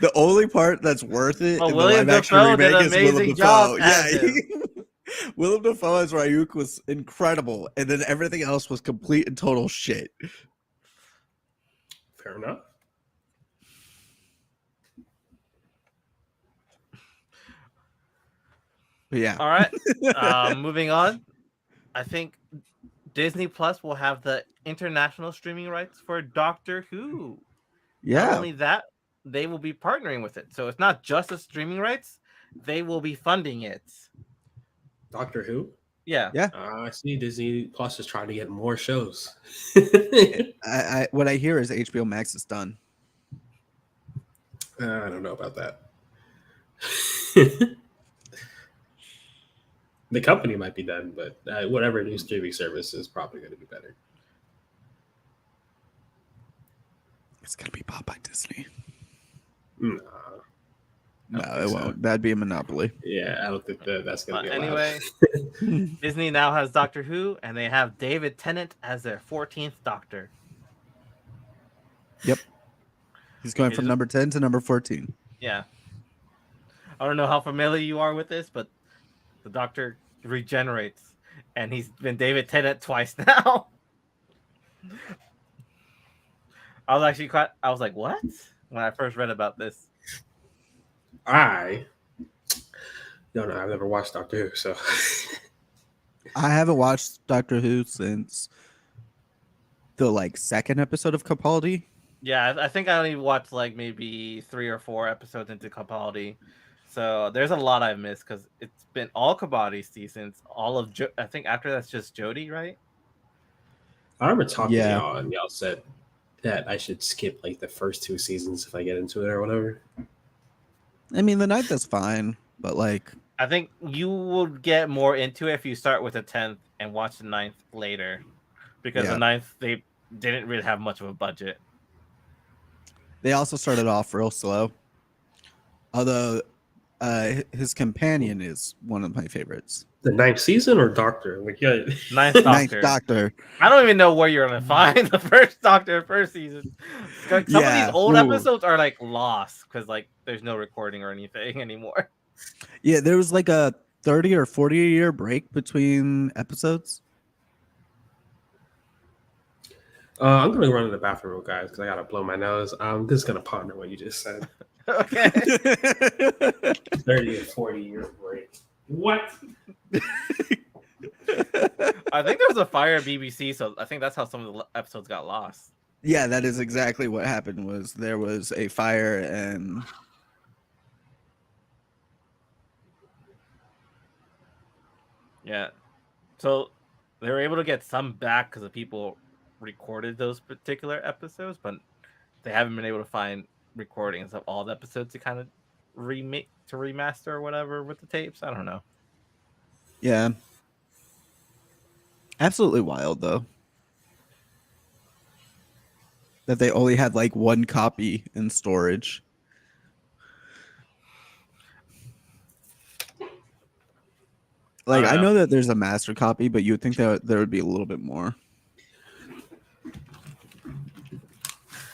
The only part that's worth it Oh, in the William live action Dafoe did remake an is Willem amazing Dafoe. job as Yeah, Willem Dafoe as Ryuk was incredible, and then everything else was complete and total shit. Fair enough. But yeah, All right. Moving on. I think Disney Plus will have the international streaming rights for Doctor Who. Not yeah. only that, they will be partnering with it. So it's not just the streaming rights, they will be funding it. Doctor Who. Yeah. Yeah. I see Disney Plus is trying to get more shows. I what I hear is HBO Max is done. I don't know about that. The company might be done, but whatever new streaming service is probably going to be better. It's gonna be bought by Disney. Nah. No, I don't it think so. won't. That'd be a monopoly. Yeah, I don't think that's going to be allowed. Anyway, Disney now has Doctor Who, and they have David Tennant as their 14th Doctor. Yep. He's going from number 10 to number 14. Yeah. I don't know how familiar you are with this, but the Doctor regenerates, and he's been David Tennant twice now. I was like, what? When I first read about this. I don't know. I've never watched Doctor Who, so I haven't watched Doctor Who since the second episode of Capaldi. Yeah, I think I only watched maybe 3 or 4 episodes into Capaldi. So there's a lot I've missed because it's been all Capaldi seasons. All of I think after that's just Jodie, right? I remember talking to y'all, and y'all said that I should skip the first 2 seasons if I get into it or whatever. I mean, the ninth is fine, but I think you will get more into it if you start with the 10th and watch the 9th later, because the 9th they didn't really have much of a budget. They also started off real slow. Although his companion is one of my favorites. The 9th season or Doctor? Ninth Doctor. Ninth Doctor. I don't even know where you're gonna find the first Doctor first season. Some of these old episodes are lost because there's no recording or anything anymore. Yeah, there was a 30 or 40 year break between episodes. I'm gonna run to the bathroom, real guys, because I gotta blow my nose. I'm just gonna ponder what you just said. Okay. 30 or 40-year break. What? I think there was a fire at BBC, so I think that's how some of the episodes got lost. Yeah, that is exactly what happened. Was there was a fire and yeah, so they were able to get some back because the people recorded those particular episodes, but they haven't been able to find recordings of all the episodes to kind of remaster or whatever with the tapes. I don't know. Yeah. Absolutely wild though. That they only had one copy in storage. I know that there's a master copy, but you would think that there would be a little bit more.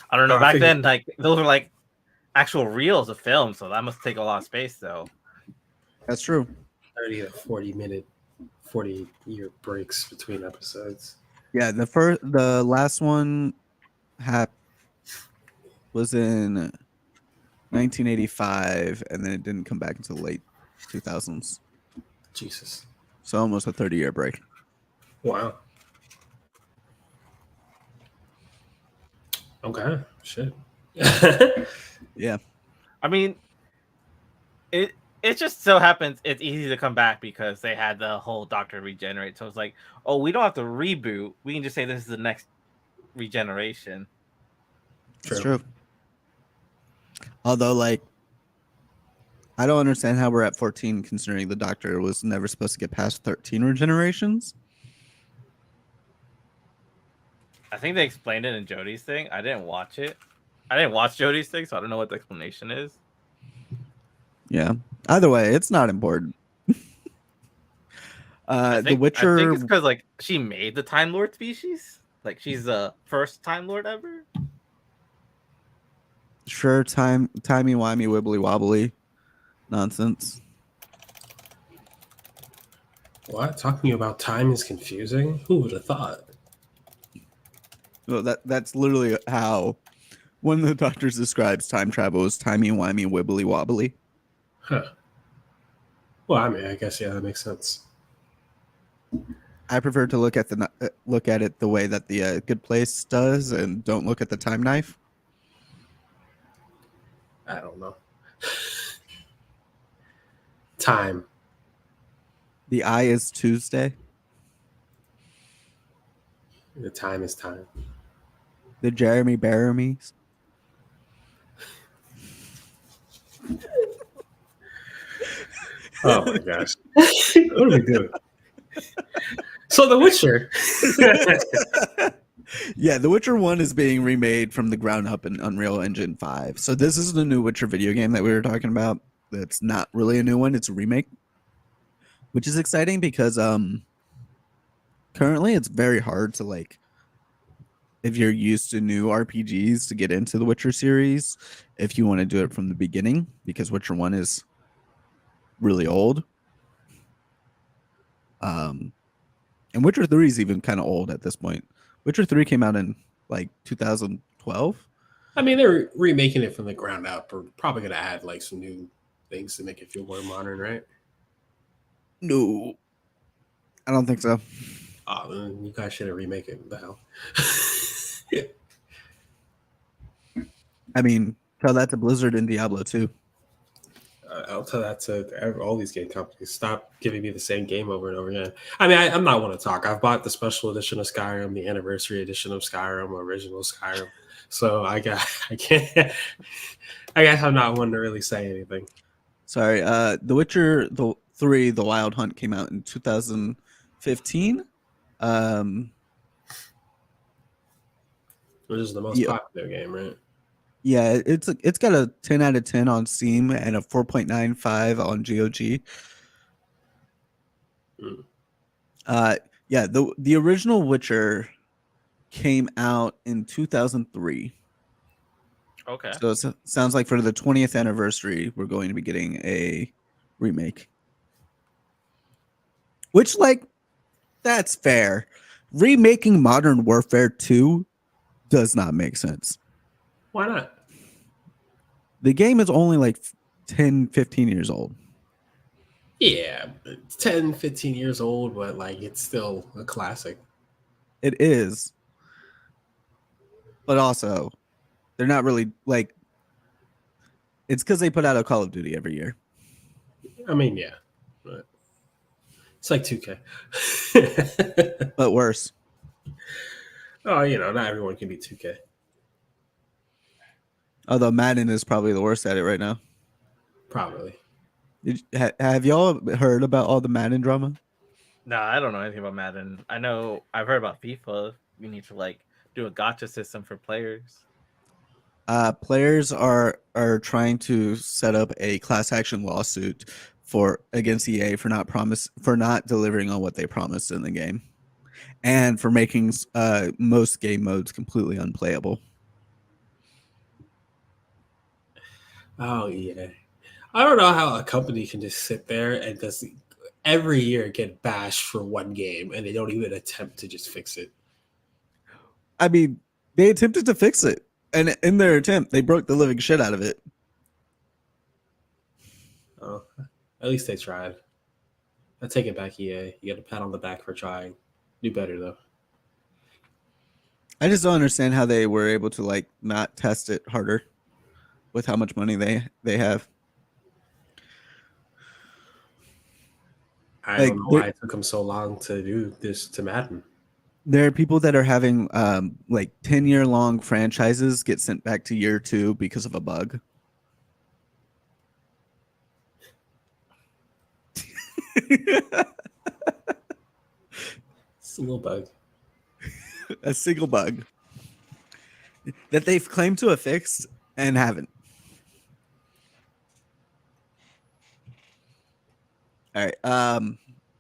I don't know. Back then, those were actual reels of film, so that must take a lot of space, though. That's true. 30 to 40-year breaks between episodes. Yeah, the last one was in 1985, and then it didn't come back until the late 2000s. Jesus. So almost a 30-year break. Wow. Okay. Shit. Yeah. I mean, it just so happens it's easy to come back because they had the whole Doctor regenerate. So it's we don't have to reboot. We can just say this is the next regeneration. That's true. Although, I don't understand how we're at 14 considering the Doctor was never supposed to get past 13 regenerations. I think they explained it in Jodie's thing. I didn't watch it. I didn't watch Jodie's thing, so I don't know what the explanation is. Yeah. Either way, it's not important. The Witcher. I think it's because she made the Time Lord species. She's the first Time Lord ever. Sure, timey-wimey, wibbly-wobbly nonsense. What? Talking about time is confusing? Who would have thought? Well, that's literally how one of the doctors describes time travel as timey-wimey, wibbly-wobbly. Huh. Well, I mean, I guess yeah, that makes sense. I prefer to look at it the way that the Good Place does, and don't look at the time knife. I don't know. Time. The eye is Tuesday. The time is time. The Jeremy Baramies. Oh my gosh. What are we doing? So The Witcher. Yeah, The Witcher 1 is being remade from the ground up in Unreal Engine 5. So this is the new Witcher video game that we were talking about. That's not really a new one, it's a remake. Which is exciting because currently it's very hard to, like, if you're used to new RPGs, to get into the Witcher series, if you want to do it from the beginning, because Witcher 1 is really old. And Witcher 3 is even kind of old at this point. Witcher 3 came out in like 2012. I mean, they're remaking it from the ground up. We're probably going to add like some new things to make it feel more modern, right? No, I don't think so. Oh, then you guys shouldn't remake it. What the hell? I mean, tell that to Blizzard and Diablo 2. I'll tell that to all these game companies. Stop giving me the same game over and over again. I mean, I'm not one to talk. I've bought the special edition of Skyrim, the anniversary edition of Skyrim, original Skyrim. So I can't. I guess I'm not one to really say anything. Sorry, The Witcher 3: The Wild Hunt came out in 2015. Which is the most popular game, right? Yeah, it's got a 10 out of 10 on Steam and a 4.95 on GOG. Yeah, the original Witcher came out in 2003. Okay. So it sounds like for the 20th anniversary, we're going to be getting a remake. Which, like, that's fair. Remaking Modern Warfare 2 does not make sense. Why not? The game is only like 10, 15 years old. Yeah, 10, 15 years old, but like it's still a classic. It is. But also, they're not really like, it's because they put out a Call of Duty every year. I mean, yeah, but it's like 2K. But worse. Oh, not everyone can be 2K. Although Madden is probably the worst at it right now. Probably. Have y'all heard about all the Madden drama? No, I don't know anything about Madden. I know I've heard about FIFA. We need to like do a gotcha system for players. Players are trying to set up a class action lawsuit against EA for not delivering on what they promised in the game, and for making most game modes completely unplayable. Oh yeah, I don't know how a company can just sit there and just every year get bashed for one game and they don't even attempt to just fix it. I mean, they attempted to fix it, and in their attempt, they broke the living shit out of it. Oh, at least they tried. I take it back, EA. You got a pat on the back for trying. Do better though. I just don't understand how they were able to like not test it harder with how much money they have. I don't know why it took them so long to do this to Madden. There are people that are having like 10-year-long franchises get sent back to year 2 because of a bug. Single bug. A single bug that they've claimed to have fixed and haven't. All right.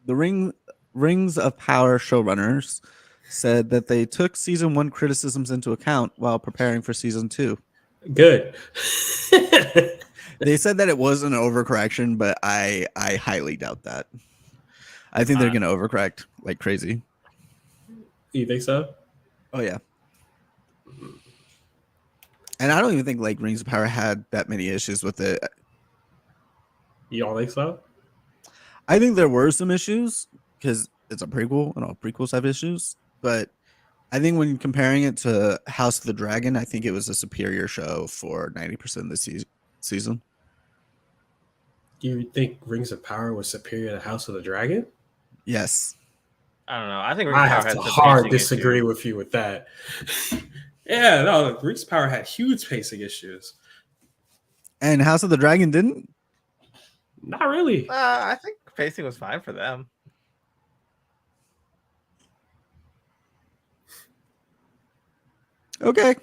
The Rings of Power showrunners said that they took season 1 criticisms into account while preparing for season 2. Good. They said that it was an overcorrection, but I highly doubt that. I think they're going to overcorrect like crazy. You think so? Oh, yeah. And I don't even think like Rings of Power had that many issues with it. You don't think so? I think there were some issues because it's a prequel and all prequels have issues. But I think when comparing it to House of the Dragon, I think it was a superior show for 90% of the season. Do you think Rings of Power was superior to House of the Dragon? Yes. I don't know. I think Rings I of Power have had to some hard pacing disagree issues. with you with that. Yeah, no, Rings of Power had huge pacing issues. And House of the Dragon didn't? Not really. I think pacing was fine for them. Okay.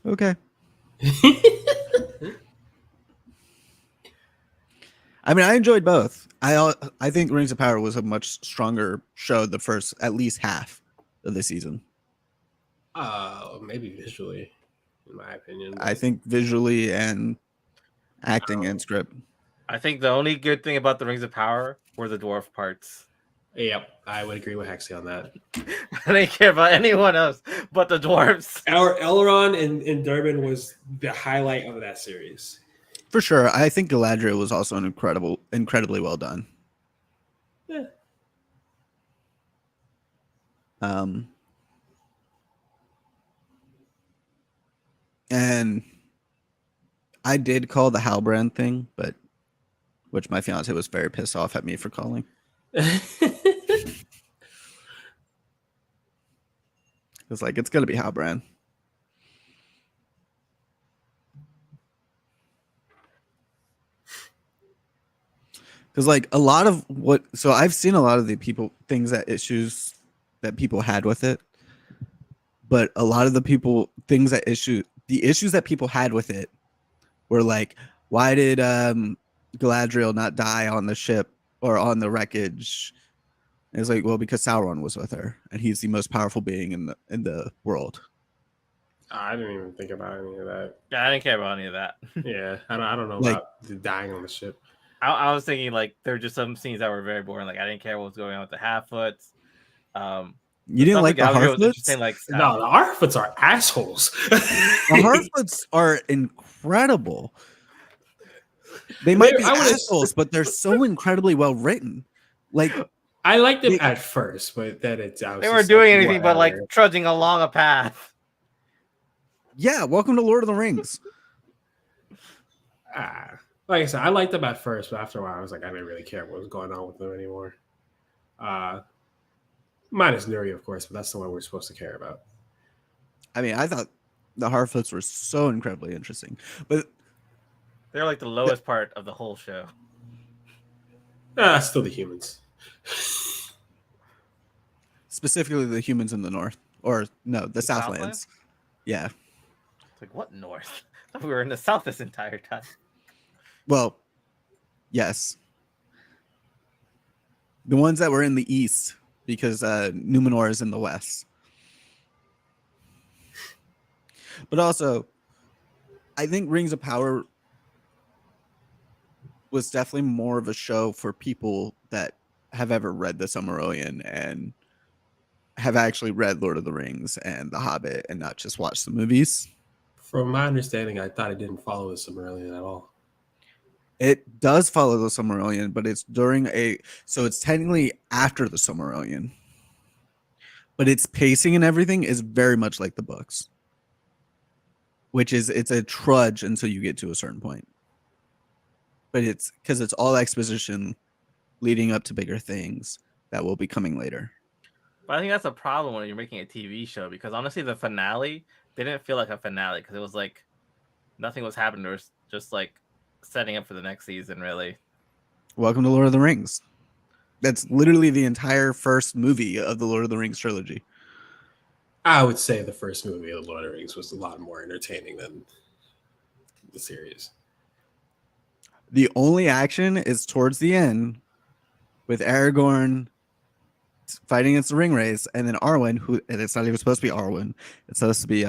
Okay. I mean, I enjoyed both. I think Rings of Power was a much stronger show the first at least half of the season. Maybe visually, in my opinion. I think visually and acting and script. I think the only good thing about the Rings of Power were the dwarf parts. Yep, I would agree with Hexy on that. I didn't care about anyone else but the dwarves. Elrond and Durbin was the highlight of that series. For sure. I think Galadriel was also incredibly well done. Yeah. And I did call the Halbrand thing, but which my fiance was very pissed off at me for calling. It's like, it's gonna be Halbrand. Because like a lot of so I've seen a lot of the issues that people had with it, but a lot of the issues that people had with it were like, why did Galadriel not die on the ship or on the wreckage? And it's like, well, because Sauron was with her, and he's the most powerful being in the world. I didn't even think about any of that. Yeah, I didn't care about any of that. Yeah, I don't know Like- about the dying on the ship. I was thinking like there were just some scenes that were very boring. Like I didn't care what was going on with the Half-Foots. You didn't like the Galadriel was Harfoots? interesting, like No, the Harfoots are assholes. The Harfoots are incredible. They might be I would've- assholes, but they're so incredibly well written. Like, I liked them at first, but then it's they weren't doing anything but like trudging along a path. yeah, welcome to Lord of the Rings. Like I said, I liked them at first, but after a while, I was like, I didn't really care what was going on with them anymore. Minus Nuri, of course, but that's the one we're supposed to care about. I mean, I thought the Harfoots were so incredibly interesting, but They're like the lowest part of the whole show. Still the humans. specifically the humans in the north, or no, the Southlands. Southlands? Yeah. It's like, what north? I thought we were in the south this entire time. Well, yes. The ones that were in the east, because Numenor is in the west. But also, I think Rings of Power was definitely more of a show for people that have ever read the Silmarillion and have actually read Lord of the Rings and The Hobbit and not just watched the movies. From my understanding, I thought it didn't follow the Silmarillion at all. It does follow the Silmarillion, but it's so it's technically after the Silmarillion. But its pacing and everything is very much like the books. Which is, it's a trudge until you get to a certain point. But it's because it's all exposition leading up to bigger things that will be coming later. But I think that's a problem when you're making a TV show, because honestly, the finale didn't feel like a finale because it was like nothing was happening. It was just like setting up for the next season, really. Welcome to Lord of the Rings. That's literally the entire first movie of the Lord of the Rings trilogy. I would say the first movie of the Lord of the Rings was a lot more entertaining than the series. The only action is towards the end with Aragorn fighting against the ring race, and then Arwen, and it's not even supposed to be Arwen. It's supposed to be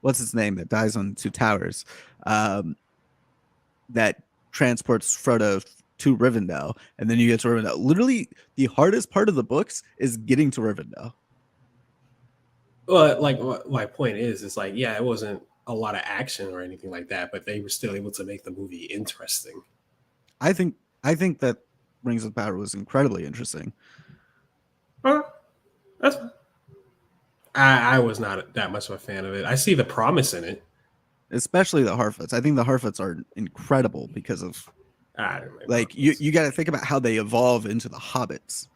what's his name that dies on Two Towers, that transports Frodo to Rivendell, and then you get to Rivendell. Literally, the hardest part of the books is getting to Rivendell. Well, like what my point is like, yeah, it wasn't a lot of action or anything like that, but they were still able to make the movie interesting. I think that Rings of Power was incredibly interesting. That's I was not that much of a fan of it. I see the promise in it. Especially the Harfoots. I think the Harfoots are incredible because of I don't know, like you got to think about how they evolve into the hobbits.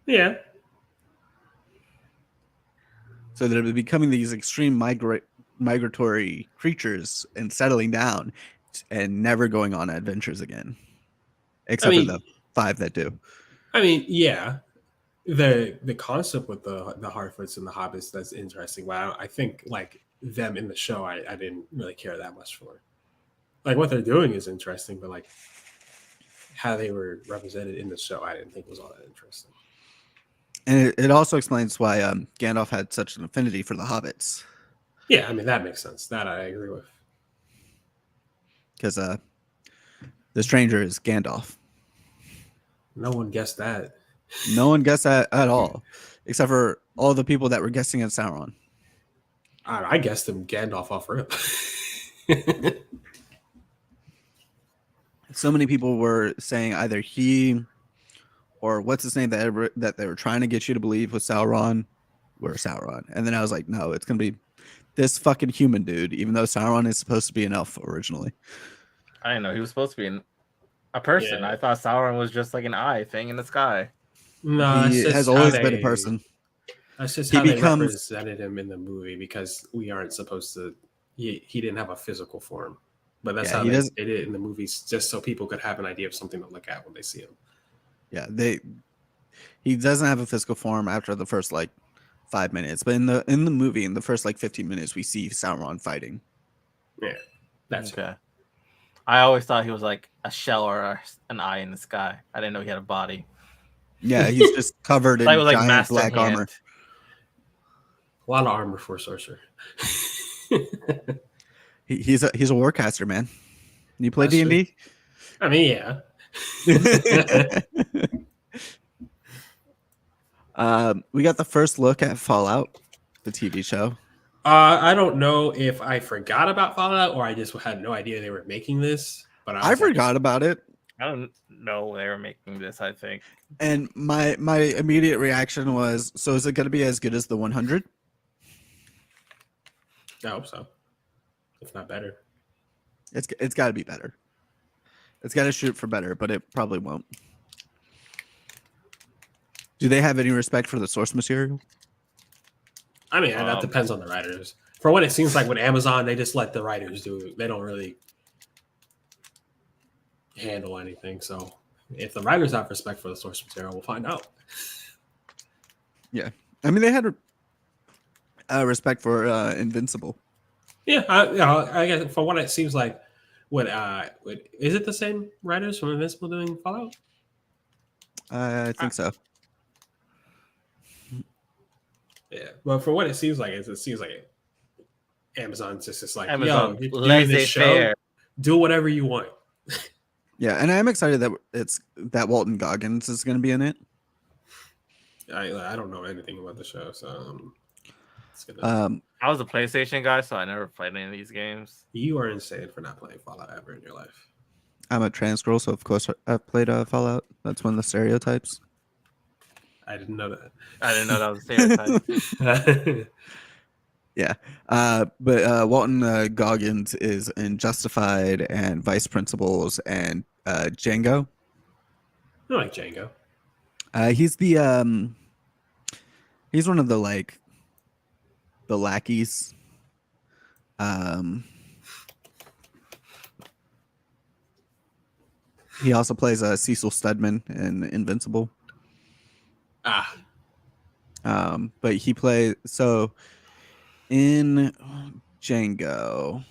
yeah. So they're becoming these extreme migratory creatures and settling down and never going on adventures again. Except for the 5 that do. I mean, yeah. The concept with the Harfoots and the Hobbits, that's interesting. But I think like them in the show, I didn't really care that much for. Like what they're doing is interesting, but like how they were represented in the show, I didn't think was all that interesting. And it also explains why Gandalf had such an affinity for the hobbits. Yeah, I mean that makes sense. That I agree with. Because the stranger is Gandalf. No one guessed that. No one guessed that at all, except for all the people that were guessing at Sauron. I guessed him Gandalf off rip. So many people were saying either he or what's his name that they were trying to get you to believe was Sauron were Sauron. And then I was like, no, it's going to be this fucking human dude, even though Sauron is supposed to be an elf originally. I didn't know he was supposed to be a person. Yeah. I thought Sauron was just like an eye thing in the sky. No, He has always been a person. That's just He how they becomes- represented him in the movie because we aren't supposed to. He didn't have a physical form, but that's Yeah, how he they does- did it in the movies, just so people could have an idea of something to look at when they see him. Yeah, he doesn't have a physical form after the first like 5 minutes, but in the movie, in the first like 15 minutes, we see Sauron fighting. Yeah, that's Okay. I always thought he was like a shell or an eye in the sky. I didn't know he had a body. Yeah, he's just covered in I thought he was like giant Master black Hand. armor. a lot of armor for a sorcerer. He's a warcaster, man. You play That's D&D? I mean, yeah. We got the first look at Fallout, the TV show. I don't know if I forgot about Fallout or I just had no idea they were making this. But I forgot about it, I don't know they were making this, I think. and my immediate reaction was, so is it going to be as good as the 100? I hope so. If not better. It's got to be better. It's got to shoot for better, but it probably won't. Do they have any respect for the source material? I mean, that depends on the writers. For what it seems like with Amazon, they just let the writers do it. They don't really handle anything. So if the writers have respect for the source material, we'll find out. Yeah. I mean, they had respect for Invincible. Yeah, I guess for what it seems like, is it the same writers from Invincible doing Fallout? I think so. Yeah, but for what it seems like, it seems like Amazon's just like, Amazon, yo, you're doing this show, laissez-faire. do whatever you want. Yeah, and I'm excited that Walton Goggins is going to be in it. I don't know anything about the show, so it's gonna. I was a PlayStation guy, so I never played any of these games. You are insane for not playing Fallout ever in your life. I'm a trans girl, so of course I've played Fallout. That's one of the stereotypes. I didn't know that. I didn't know that was a stereotype. Yeah, but Walton Goggins is in Justified and Vice Principals and Django. I like Django. He's he's one of the the lackeys. He also plays Cecil Stedman in Invincible. But he plays in Django.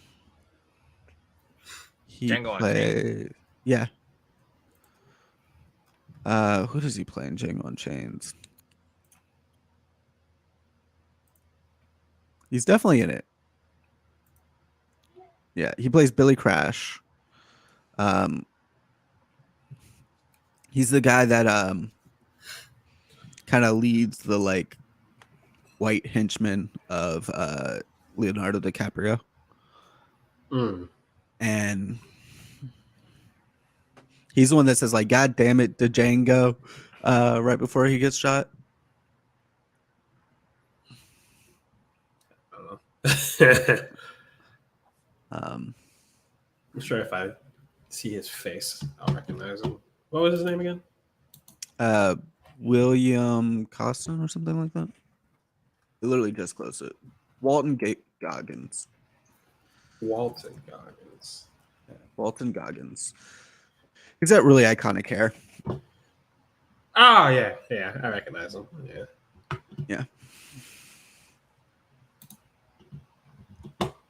He Django played, yeah. Who does he play in Django Unchained? He's definitely in it. Yeah, he plays Billy Crash. He's the guy that kind of leads the white henchman of Leonardo DiCaprio, Mm. and he's the one that says like, "God damn it, Django," right before he gets shot. I don't know. Um, I'm sure if I see his face, I'll recognize him. What was his name again? William Costin or something like that. I literally just closed it. Walton Goggins. Walton Goggins. Yeah, Walton Goggins. He's got really iconic hair. Oh yeah, I recognize him. Yeah.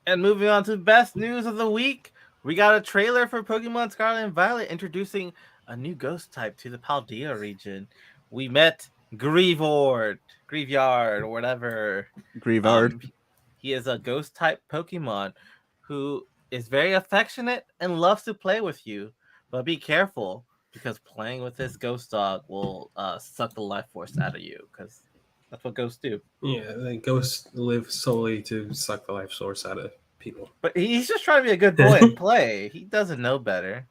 And moving on to best news of the week, we got a trailer for Pokemon Scarlet and Violet introducing a new ghost type to the Paldea region. We met Graveyard, or whatever. Grievard. He is a ghost type Pokemon who is very affectionate and loves to play with you. But be careful, because playing with this ghost dog will suck the life force out of you, because that's what ghosts do. Yeah, the ghosts live solely to suck the life source out of people. But he's just trying to be a good boy and play. He doesn't know better.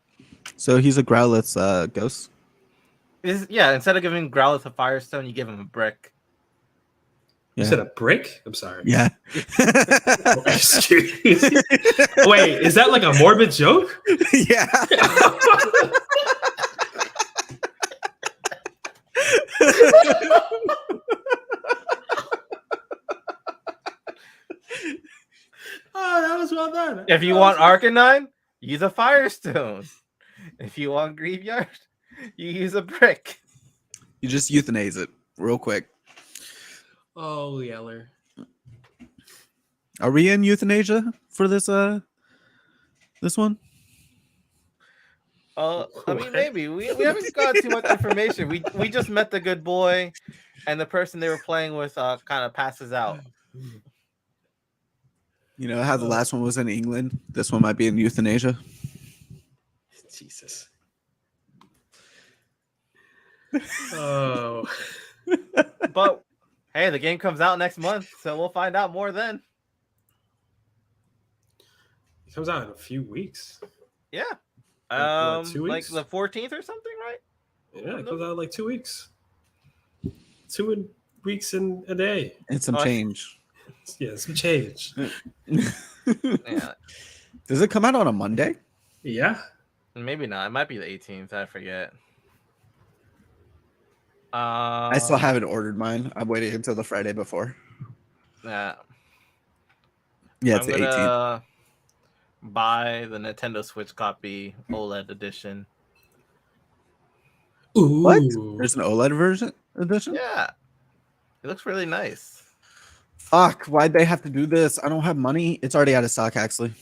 So he's a Growlithe's ghost. Instead of giving Growlithe a Firestone, you give him a brick. You said a brick? I'm sorry. Yeah. Excuse me. Wait, is that like a morbid joke? Yeah. Oh, that was well done. If you want Arcanine, use a Firestone. If you want Graveyard, you use a brick. You just euthanize it real quick. Oh, Yeller. Are we in euthanasia for this this one? I mean, maybe we haven't got too much information. We just met the good boy, and the person they were playing with kind of passes out. You know how the last one was in England? This one might be in euthanasia. Jesus. Oh. But hey, the game comes out next month, so we'll find out more then. It comes out in a few weeks. Yeah. Like, 2 Like weeks? the 14th or something, right? Yeah, it comes out in like 2 weeks. 2 weeks in a day. And some change. Yeah, some change. Yeah. Does it come out on a Monday? Yeah. Maybe not. It might be the 18th. I forget. I still haven't ordered mine. I'm waiting until the Friday before. Yeah. Yeah, it's I'm the 18th. gonna buy the Nintendo Switch copy OLED edition. Ooh. What? There's an OLED version edition? Yeah. It looks really nice. Fuck, why'd they have to do this? I don't have money. It's already out of stock, actually.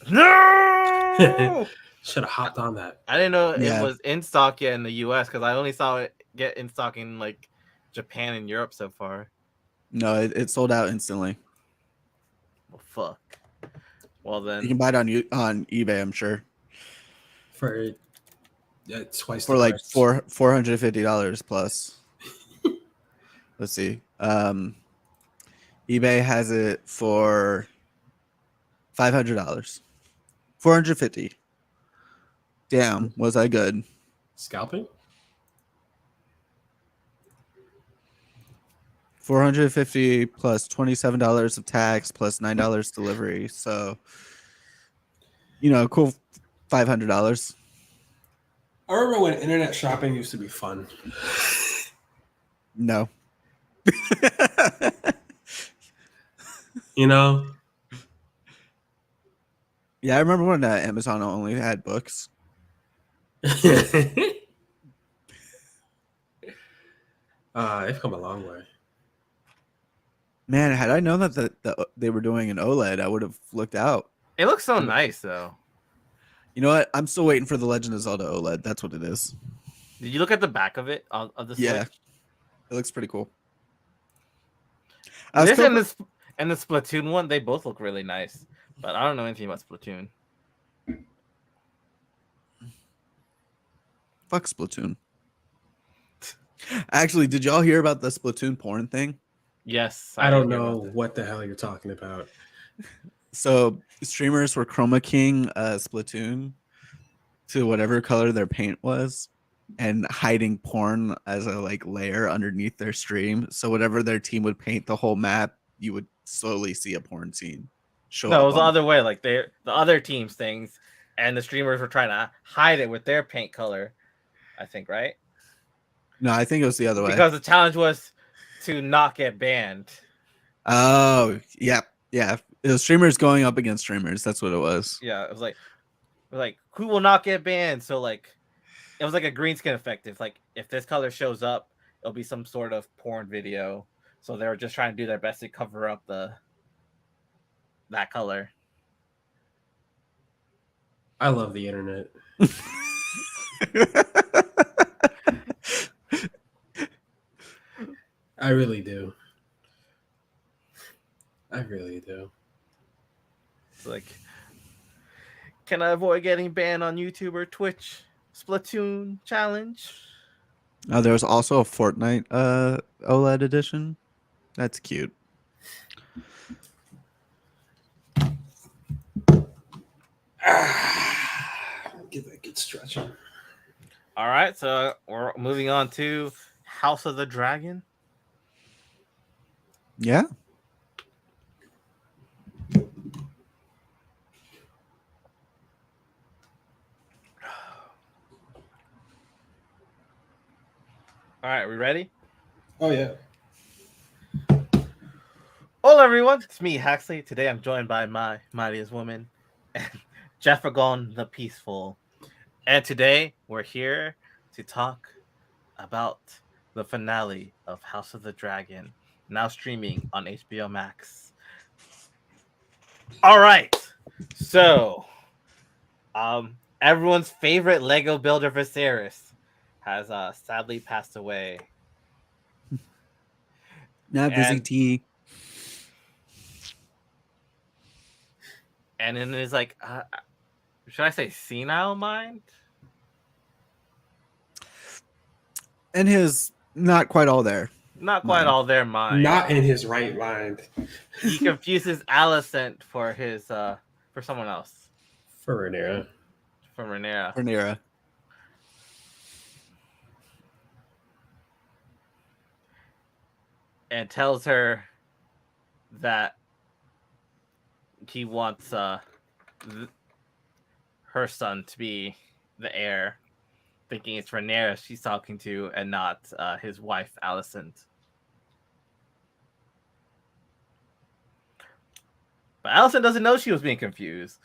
No! Should have hopped on that. I didn't know Yeah. it was in stock yet in the US because I only saw it get in stock in like Japan and Europe so far. No, it sold out instantly. Well, fuck. Well You then, can buy it on eBay, I'm sure, For twice for the like price. $450 plus. Let's see. eBay has it for $500. $450. Damn, was I good? Scalping? $450 plus $27 of tax plus $9 delivery. So, cool $500. I remember when internet shopping used to be fun. No. You know? Yeah, I remember when Amazon only had books. They've come a long way. Man, had I known that they were doing an OLED, I would have looked out. it looks so nice though. You know what? I'm still waiting for the Legend of Zelda OLED. That's what it is. Did you look at the back of it of the Switch? Yeah, it looks pretty cool. I was This still- and the Splatoon one, they both look really nice. But I don't know anything about Splatoon. Fuck Splatoon. Actually, did y'all hear about the Splatoon porn thing? Yes, I don't hear about know that. what the hell you're talking about. So streamers were chroma keying Splatoon to whatever color their paint was and hiding porn as a like layer underneath their stream. So whatever their team would paint the whole map, you would slowly see a porn scene show No, it up was the on. other way. Like the other team's things, and the streamers were trying to hide it with their paint color. I think, right? No, I think it was the other way. Because the challenge was to not get banned. Oh, yeah. Yeah. It was streamers going up against streamers. That's what it was. Yeah, it was like who will not get banned? So like it was like a green skin effect. If this color shows up, it'll be some sort of porn video. So they were just trying to do their best to cover up that color. I love the internet. I really do. I really do. It's like, can I avoid getting banned on YouTube or Twitch? Splatoon challenge. Oh, there was also a Fortnite OLED edition. That's cute. Give that a good stretching. All right, so we're moving on to House of the Dragon. Yeah. All right, we ready? Oh yeah. Hello, everyone. It's me, Haxley. Today I'm joined by my mightiest woman, Jeffergon the Peaceful. And today we're here to talk about the finale of House of the Dragon, now streaming on HBO Max. All right. So, everyone's favorite Lego builder, Viserys, has sadly passed away. Not Vizzy And- T. And in his like, should I say senile mind? And his not quite all there. Not quite Mind. all their mind. Not in his right mind. He confuses Alicent for his for someone else, For Rhaenyra. for Rhaenyra. Rhaenyra. And tells her that he wants her son to be the heir, thinking it's Rhaenyra she's talking to and not his wife Alicent. But Alicent doesn't know she was being confused,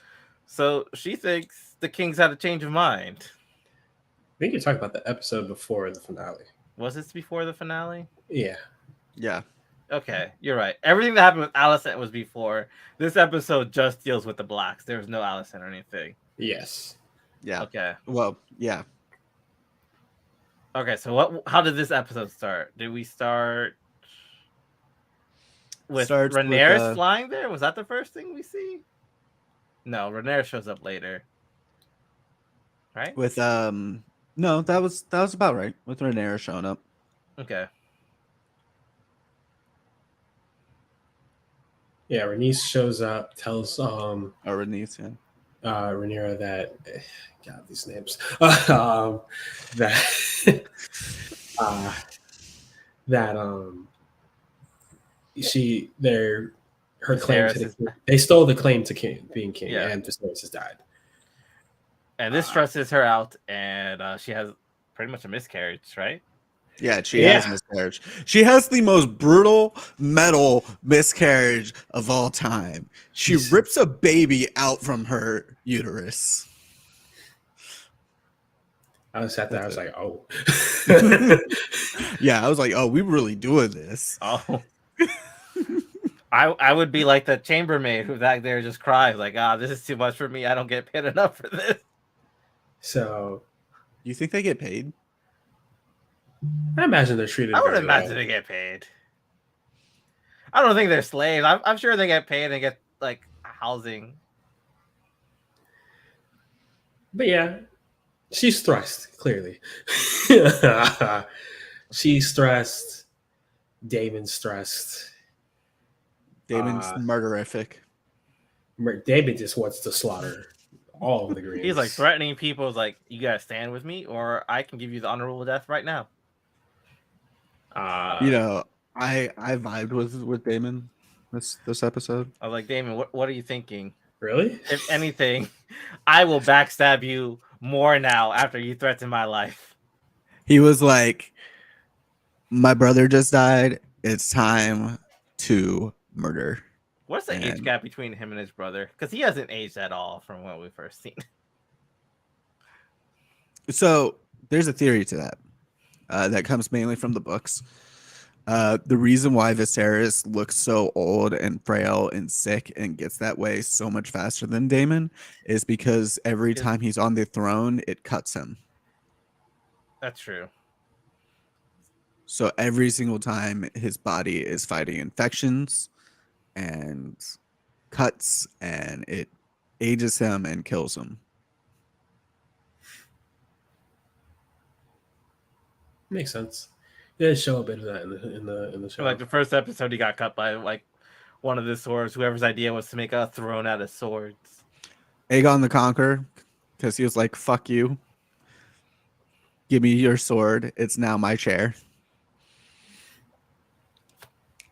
so she thinks the king's had a change of mind. I think you're talking about the episode before the finale. Was this before the finale? Yeah. Yeah. Okay, you're right. Everything that happened with Alicent was before. This episode just deals with the blacks. There was no Alicent or anything. Yes. Yeah. Okay. Well, yeah. Okay, so how did this episode start? Did we start with Starts with, Rhaenyra flying there? Was that the first thing we see? No, Rhaenyra shows up later. Right? With no, that was about right. With Rhaenyra showing up. Okay. Yeah, Rhaenys shows up, tells Or Rhaenys, yeah. Rhaenyra that God, these names. That her claim to they stole the claim to being king, Yeah. and Viserys has died. And this stresses her out, and she has pretty much a miscarriage, right? Yeah, she has miscarriage. She has the most brutal metal miscarriage of all time. She rips a baby out from her uterus. I was sat there, I was like, oh. Yeah, I was like, oh, we really doing this. Oh. I would be like the chambermaid who back there just cries, like, this is too much for me. I don't get paid enough for this. So You think they get paid? I imagine they're treated. I would very imagine well. they get paid. I don't think they're slaves. I'm sure they get paid and get like housing. But yeah, she's stressed, clearly. She's stressed Damon's stressed. Damon's murderific. Damon just wants to slaughter all of the Greens. He's like threatening people. Is like, you gotta stand with me, or I can give you the honorable death right now. You know, I vibed with Damon this episode. I was like, Damon, what are you thinking? Really? If anything, I will backstab you more now after you threaten my life. He was like, my brother just died. It's time to murder. What's the age gap between him and his brother? Because he hasn't aged at all from what we first seen. So there's a theory to that that comes mainly from the books. The reason why Viserys looks so old and frail and sick and gets that way so much faster than Daemon is because every time he's on the throne, it cuts him. That's true. So every single time his body is fighting infections and cuts, and it ages him and kills him. Makes sense. Yeah, show a bit of that in the show. Like the first episode, he got cut by like one of the swords. Whoever's idea was to make a throne out of swords. Aegon the Conqueror, because he was like, "Fuck you, give me your sword. It's now my chair."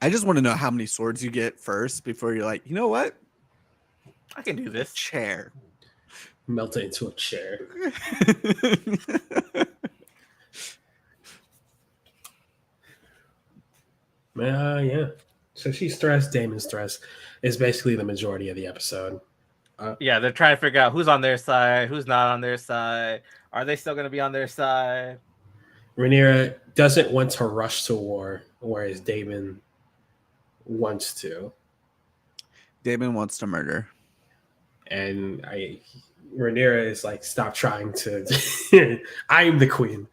I just want to know how many swords you get first before you're like, you know what? I can do this. Chair. Melt it into a chair. Yeah. So she's stressed. Damon's stressed. Is basically the majority of the episode. Yeah, they're trying to figure out who's on their side, who's not on their side. Are they still going to be on their side? Rhaenyra doesn't want to rush to war, whereas Daemon wants to. Daemon wants to murder. And Rhaenyra is like, stop trying to. I am the queen.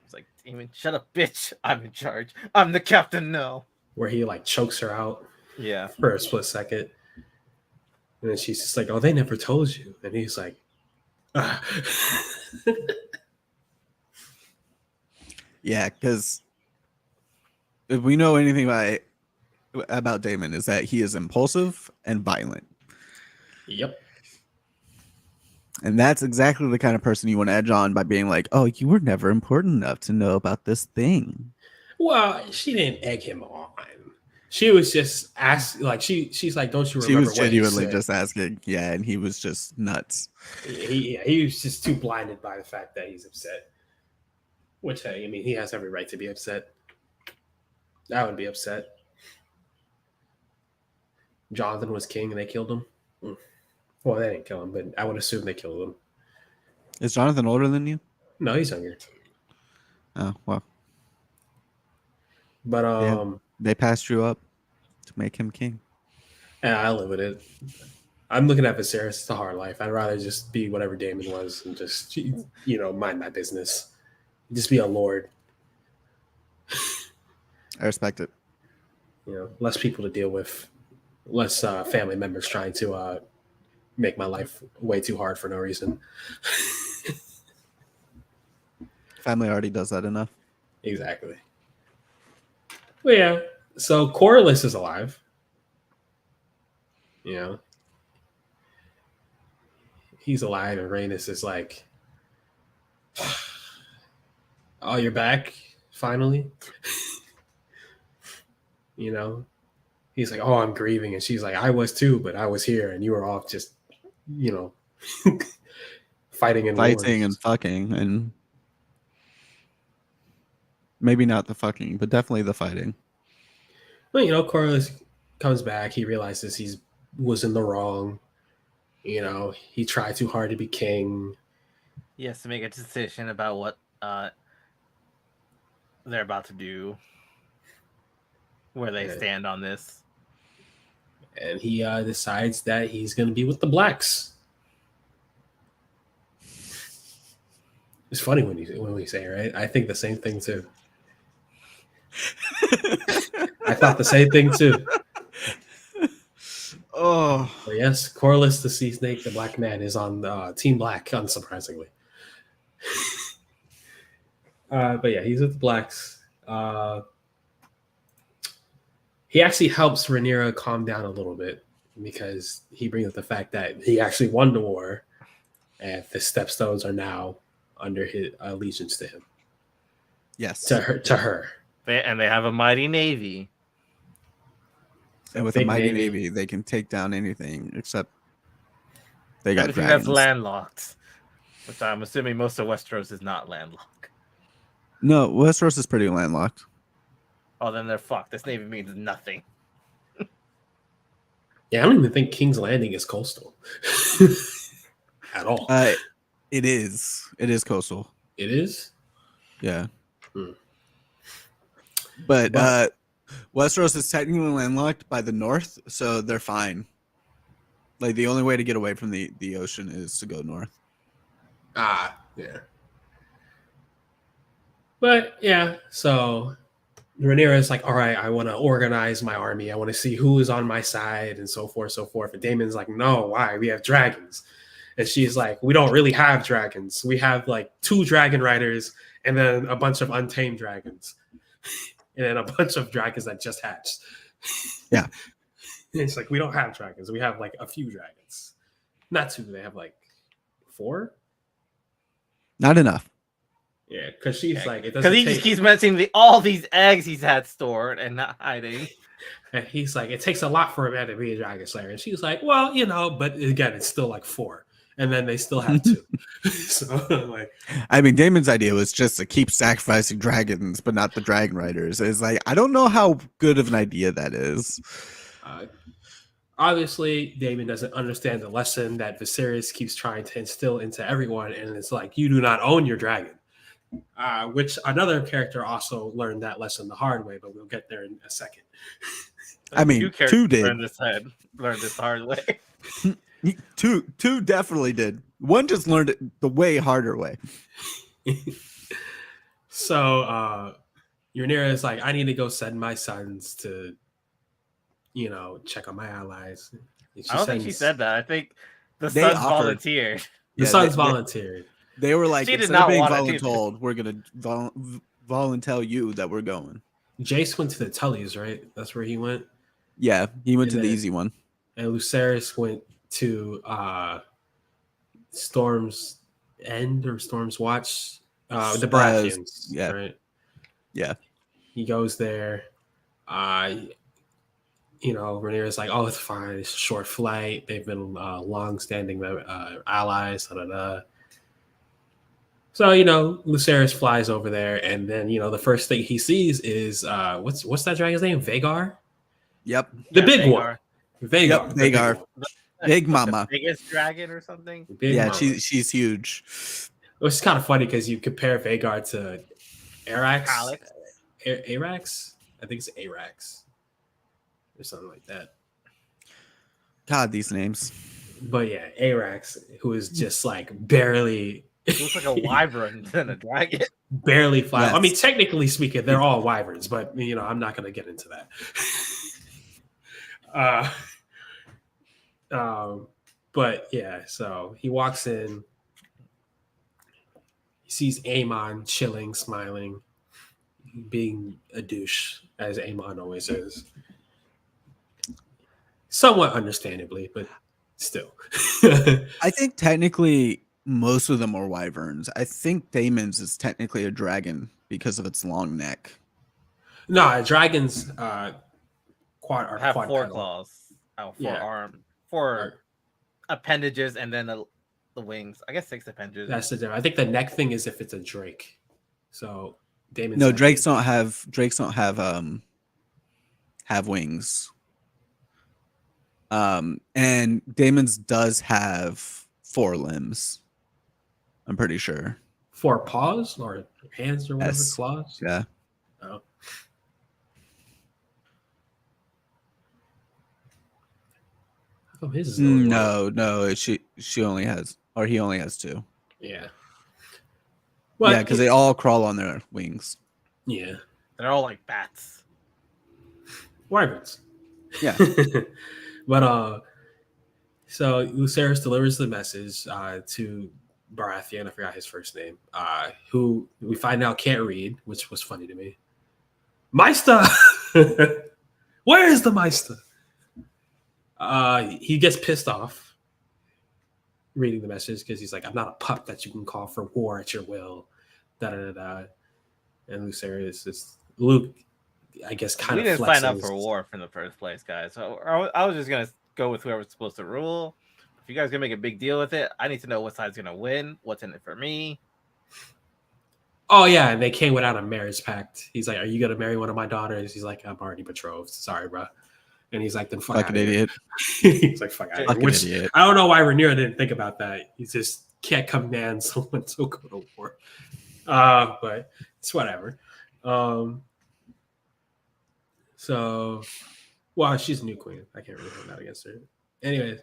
It's like, Daemon, shut up, bitch. I'm in charge. I'm the captain now. Where he like chokes her out. Yeah. For a split second. And then she's just like, oh, they never told you. And he's like, yeah, because if we know anything about Daemon is that he is impulsive and violent. Yep. And that's exactly the kind of person you want to edge on by being like, oh, you were never important enough to know about this thing. Well, she didn't egg him on. She was just asking, like, she's like, don't you remember? She was genuinely just asking, yeah, and he was just nuts. He was just too blinded by the fact that he's upset. Which, hey, I mean, he has every right to be upset. I would be upset. Jonathan was king and they killed him. Well, they didn't kill him, but I would assume they killed him. Is Jonathan older than you? No, he's younger. Oh, well. But yeah, they passed you up to make him king. Yeah, I live with it. I'm looking at Viserys. It's a hard life. I'd rather just be whatever Daemon was and just, mind my business. Just be a lord. I respect it. Less people to deal with. Less family members trying to make my life way too hard for no reason. Family already does that enough. Exactly. Well, yeah. So Corlys is alive. He's alive, and Rhaenys is like, "Oh, you're back finally." He's like, "Oh, I'm grieving," and she's like, "I was too, but I was here, and you were off just, fighting and fucking, and maybe not the fucking, but definitely the fighting." Well, Corlys comes back. He realizes he was in the wrong. He tried too hard to be king. He has to make a decision about what they're about to do, where they stand on this. And he decides that he's going to be with the Blacks. It's funny when we say it, right? I think the same thing too. I thought the same thing too. Oh, but yes, Corlys the Sea Snake, the Black Man, is on Team Black, unsurprisingly. But yeah, he's with the Blacks. he actually helps Rhaenyra calm down a little bit because he brings up the fact that he actually won the war, and the Stepstones are now under his allegiance to him. Yes. To her. They have a mighty navy. And with a Big mighty navy. navy, they can take down anything except they got Everything dragons. that's landlocked. Which I'm assuming most of Westeros is not landlocked. No, Westeros is pretty landlocked. Oh, then they're fucked. This navy means nothing. Yeah, I don't even think King's Landing is coastal at all. It is. It is coastal. It is. Yeah. Hmm. But Westeros is technically landlocked by the north, so they're fine. Like the only way to get away from the ocean is to go north. Yeah. But yeah, so Rhaenyra is like, all right, I want to organize my army. I want to see who is on my side and so forth, so forth. And Daemon's like, no, why? We have dragons. And she's like, we don't really have dragons. We have like 2 dragon riders and then a bunch of untamed dragons. And then a bunch of dragons that just hatched. Yeah. And it's like, we don't have dragons. We have like a few dragons. Not 2. They have like 4. Not enough. Yeah, because she's like, it Because doesn't he take... just keeps mentioning all these eggs he's had stored and not hiding. And he's like, it takes a lot for a man to be a dragon slayer. And she's like, well, but again, it's still like 4. And then they still have 2. So like, I mean, Daemon's idea was just to keep sacrificing dragons, but not the dragon riders. It's like, I don't know how good of an idea that is. obviously, Daemon doesn't understand the lesson that Viserys keeps trying to instill into everyone. And it's like, you do not own your dragon. Which another character also learned that lesson the hard way, but we'll get there in a second. I mean, 2 did. Learn this hard way. 2 definitely did. 1 just learned it the way harder way. So Rhaenyra is like, I need to go send my sons to, check on my allies. I don't think she said that. I think the They sons offered. volunteered. The sons volunteered. They were like, She did instead not of being want it either. voluntold, we're going to volunteer you that we're going. Jace went to the Tullys, right? That's where he went. Yeah, he went to And the then- easy one. And Lucerys went to Storm's End or Storm's Watch. The Baratheons. yeah. Right? Yeah. He goes there. Rhaenyra's like, oh, it's fine. It's a short flight. They've been long-standing allies. Da, da, da. So, Lucerys flies over there, and then, the first thing he sees is what's that dragon's name? Vagar? Yep. The Yeah, big Vagar. one. Vagar. Yep, the big Vagar. one. Big What's the mama. biggest dragon or something. Big Yeah, mama. she's huge. Which is kind of funny because you compare Vagar to Arax. Alex. Arax? I think it's Arax. Or something like that. God, these names. But yeah, Arax, who is just like barely It looks like a wyvern than a dragon. barely fly. Yes. I mean, technically speaking, they're all wyverns, but I'm not going to get into that. But yeah, so he walks in. He sees Aemon chilling, smiling, being a douche, as Aemon always is. Somewhat understandably, but still. I think technically most of them are wyverns. I think Daemon's is technically a dragon because of its long neck. No, dragons Have four quadrupedal. claws. Oh, 4 Yeah. arms. 4 appendages, and then the wings. I guess 6 appendages. That's the difference. I think the neck thing is if it's a drake. So Daemon's No, like- drakes don't have wings. And Daemon's does have 4 limbs. I'm pretty sure. 4 paws or hands or whatever, Yes. claws. Yeah. Oh. How come his is the only one? No. She only has, or he only has 2. Yeah. Yeah, because they all crawl on their wings. yeah, They're all like bats. wyverns. Yeah. But so Lucerys delivers the message to Baratheon. I forgot his first name. Who we find out can't read, which was funny to me. Maester. What Where is the Meister? He gets pissed off reading the message because he's like, I'm not a pup that you can call for war at your will. Da da da da. And Luke, I guess, kind We of didn't sign up flexes. for war from the first place, guys. So I was just gonna go with whoever's supposed to rule. If you guys gonna make a big deal with it, I need to know what side's gonna win. What's in it for me? Oh yeah, and they came without a marriage pact. He's like, "Are you gonna marry one of my daughters?" He's like, "I'm already betrothed. Sorry, bro." And he's like, "Then fuck Fucking outta here." idiot. He's like, "Fuck out of here." Fucking Which idiot. I don't know why Rhaenyra didn't think about that. He just can't command someone to go to war. But it's whatever. So, well, she's a new queen. I can't really hold that against her. Anyways,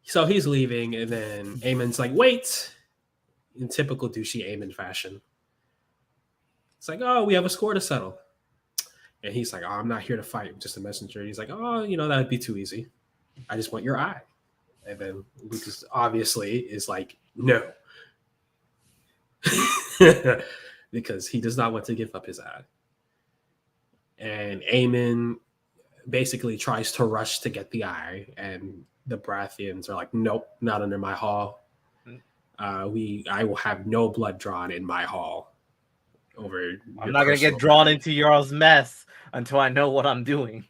so he's leaving, and then Aemon's like, "Wait!" In typical douchey Aemon fashion. It's like, "Oh, we have a score to settle." And he's like, "Oh, I'm not here to fight. I'm just a messenger." And he's like, "Oh, that'd be too easy. I just want your eye." And then Lucas obviously is like, "No." Because he does not want to give up his eye. And Aemon basically tries to rush to get the eye, and the Baratheons are like, "Nope, not under my hall. I will have no blood drawn in my hall." I'm not gonna get drawn into y'all's mess until I know what I'm doing.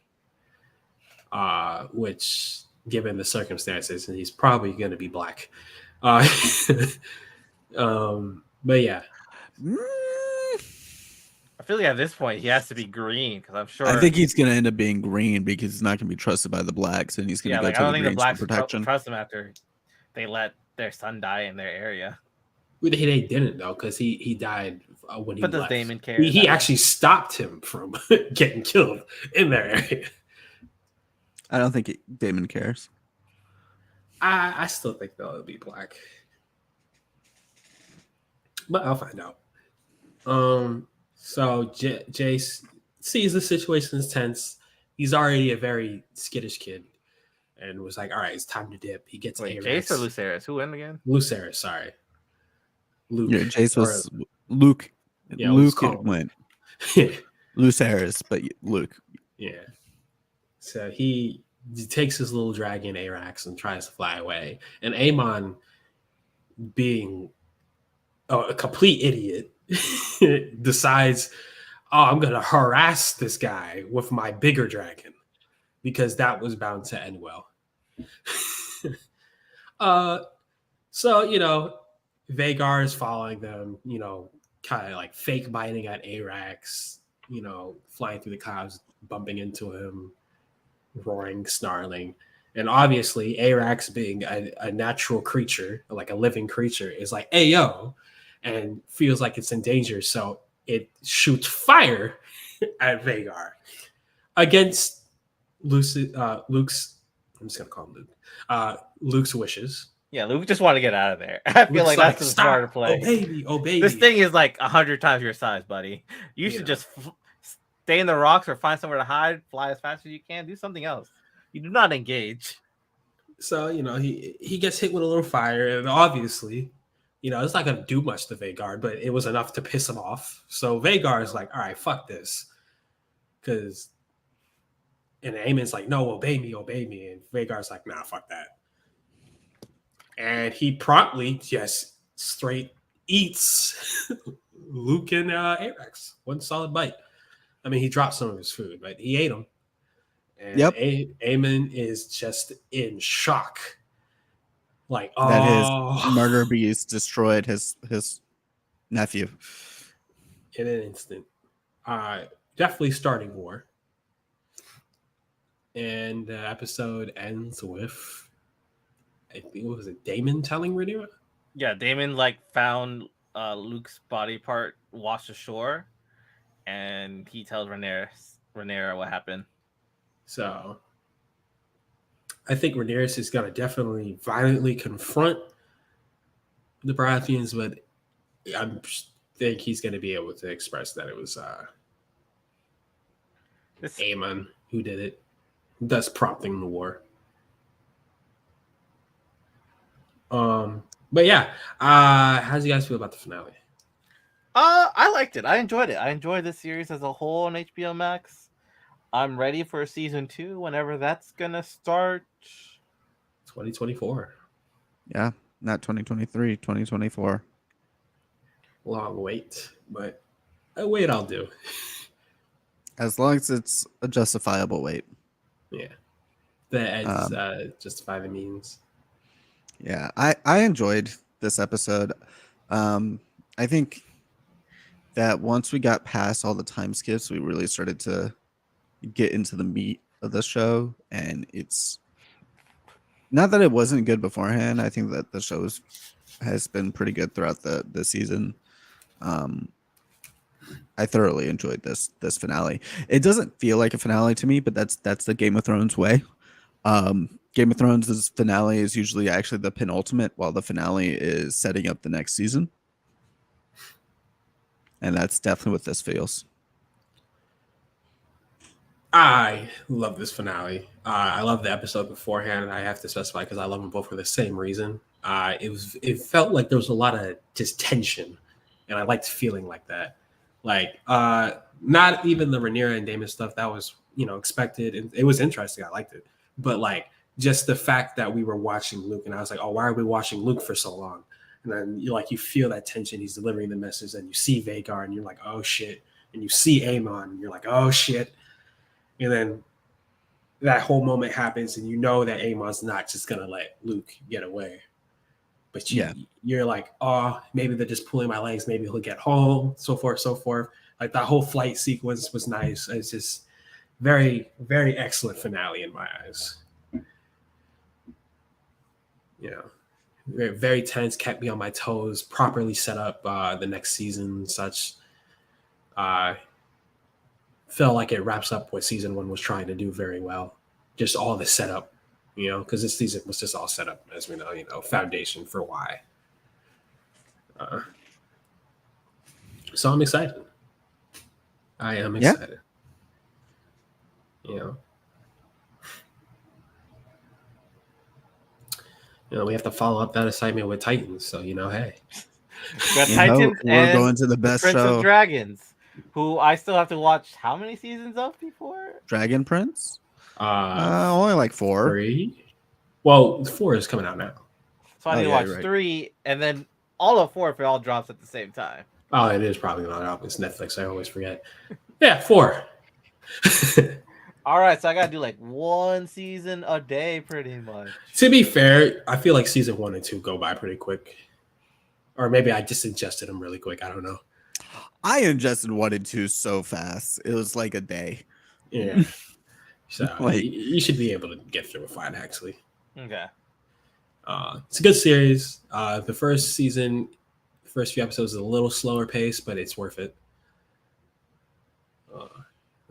Which, given the circumstances, he's probably going to be black. But yeah. I feel like at this point he has to be green because I'm sure. I think he's gonna end up being green because he's not gonna be trusted by the blacks, and he's gonna go I to don't the think the greens blacks for protection. trust him after they let their son die in their area. They didn't though, because he died when he But does left. Daemon care? He actually stopped him from getting killed in their area. I don't think Daemon cares. I still think they'll be black, but I'll find out. So Jace sees the situation is tense. He's already a very skittish kid, and was like, "All right, it's time to dip." He gets Jace or Lucerys? Who win again? Lucerys, sorry. Luke. Yeah, Jace was Luke. Yeah, Luke went. Lucerys, but Luke. Yeah. So he takes his little dragon Arax and tries to fly away, and Aemon, being a complete idiot, decides, "Oh, I'm gonna harass this guy with my bigger dragon," because that was bound to end well. So Vhagar is following them, kind of like fake biting at Arax, flying through the clouds, bumping into him, roaring, snarling. And obviously, Arax, being a natural creature, like a living creature, is like, "Hey, yo," and feels like it's in danger. So it shoots fire at Vhagar against Luke's, I'm just going to call him Luke, Luke's wishes. Yeah, Luke just wanted to get out of there. I feel like that's the smarter play. Oh, baby. This thing is like 100 times your size, buddy. You should just stay in the rocks or find somewhere to hide, fly as fast as you can, do something else. You do not engage. So, he gets hit with a little fire, and obviously, it's not going to do much to Vhagar, but it was enough to piss him off. So Vhagar is like, "All right, fuck this." And Aemon's like, "No, obey me. And Vhagar's like, "Nah, fuck that." And he promptly just straight eats Luke and Arax. One solid bite. I mean, he dropped some of his food, but he ate them. And Aemon is just in shock. Like, that his murder beast destroyed his nephew. In an instant. Definitely starting war. And the episode ends with, I think, what was it, Daemon telling Rhaenyra? Yeah, Daemon found Luke's body part washed ashore, and he tells Rhaenyra what happened. So I think Rhaenyra is going to definitely violently confront the Baratheons, but I think he's going to be able to express that it was Aemon who did it, thus prompting the war. But yeah, how do you guys feel about the finale? I liked it. I enjoyed it. I enjoyed this series as a whole on HBO Max. I'm ready for season 2 whenever that's gonna start. 2024. Yeah, not 2023, 2024. Long wait, but a wait I'll do. As long as it's a justifiable wait. Yeah. The ends Um, justify the means. Yeah, I enjoyed this episode. I think that once we got past all the time skips, we really started to get into the meat of the show, and it's not that it wasn't good beforehand. I think that the has been pretty good throughout the season. Um, I thoroughly enjoyed this finale. It doesn't feel like a finale to me, but that's the Game of Thrones way. Game of Thrones' finale is usually actually the penultimate, while the finale is setting up the next season. And that's definitely what this feels. I love this finale. I love the episode beforehand. I have to specify because I love them both for the same reason. It felt like there was a lot of just tension, and I liked feeling like that. Like not even the Rhaenyra and Daemon stuff that was expected, and it was interesting. I liked it, but like just the fact that we were watching Luke, and I was like, oh, why are we watching Luke for so long? And then you feel that tension. He's delivering the message, and you see Vhagar, and you're like, oh shit, and you see Aemon, and you're like, oh shit. And then that whole moment happens, and you know that Amon's not just gonna let Luke get away. But you're like, oh, maybe they're just pulling my legs. Maybe he'll get home, so forth, so forth. Like that whole flight sequence was nice. It's just very, very excellent finale in my eyes. Very, very tense, kept me on my toes, properly set up the next season, such. Felt like it wraps up what season 1 was trying to do very well. Just all the setup, because this season was just all set up, as we know, foundation for why. So I'm excited. I am excited. We have to follow up that excitement with Titans. So, hey. We got Titans we're going to the best Prince show. of Dragons, who I still have to watch how many seasons of before? Dragon Prince? Only like 4. 3. Well, 4 is coming out now. So I need to watch 3, and then all of 4 if it all drops at the same time. Oh, it is probably not out. It's Netflix. I always forget. Yeah, 4. All right, so I gotta do like 1 season a day, pretty much. To be fair, I feel like season 1 and 2 go by pretty quick, or maybe I just ingested them really quick. I don't know. I ingested 1 and 2 so fast; it was like a day. Yeah, so you should be able to get through it fine, actually. Okay. It's a good series. The first season, the first few episodes is a little slower pace, but it's worth it.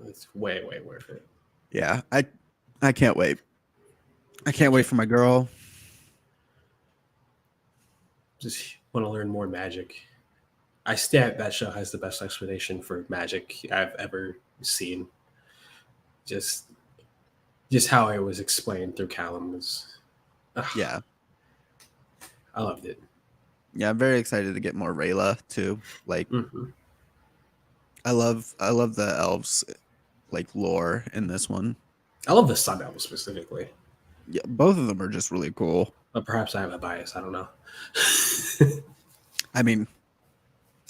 It's way, way worth it. Yeah, I can't wait. I can't wait for my girl. Just want to learn more magic. I stamp that show has the best explanation for magic I've ever seen. Just how it was explained through Callum was. Yeah, I loved it. Yeah, I'm very excited to get more Rayla too. Like, I love the elves, like lore in this one. I love the Sun Elves specifically. Yeah, both of them are just really cool. But perhaps I have a bias. I don't know. I mean,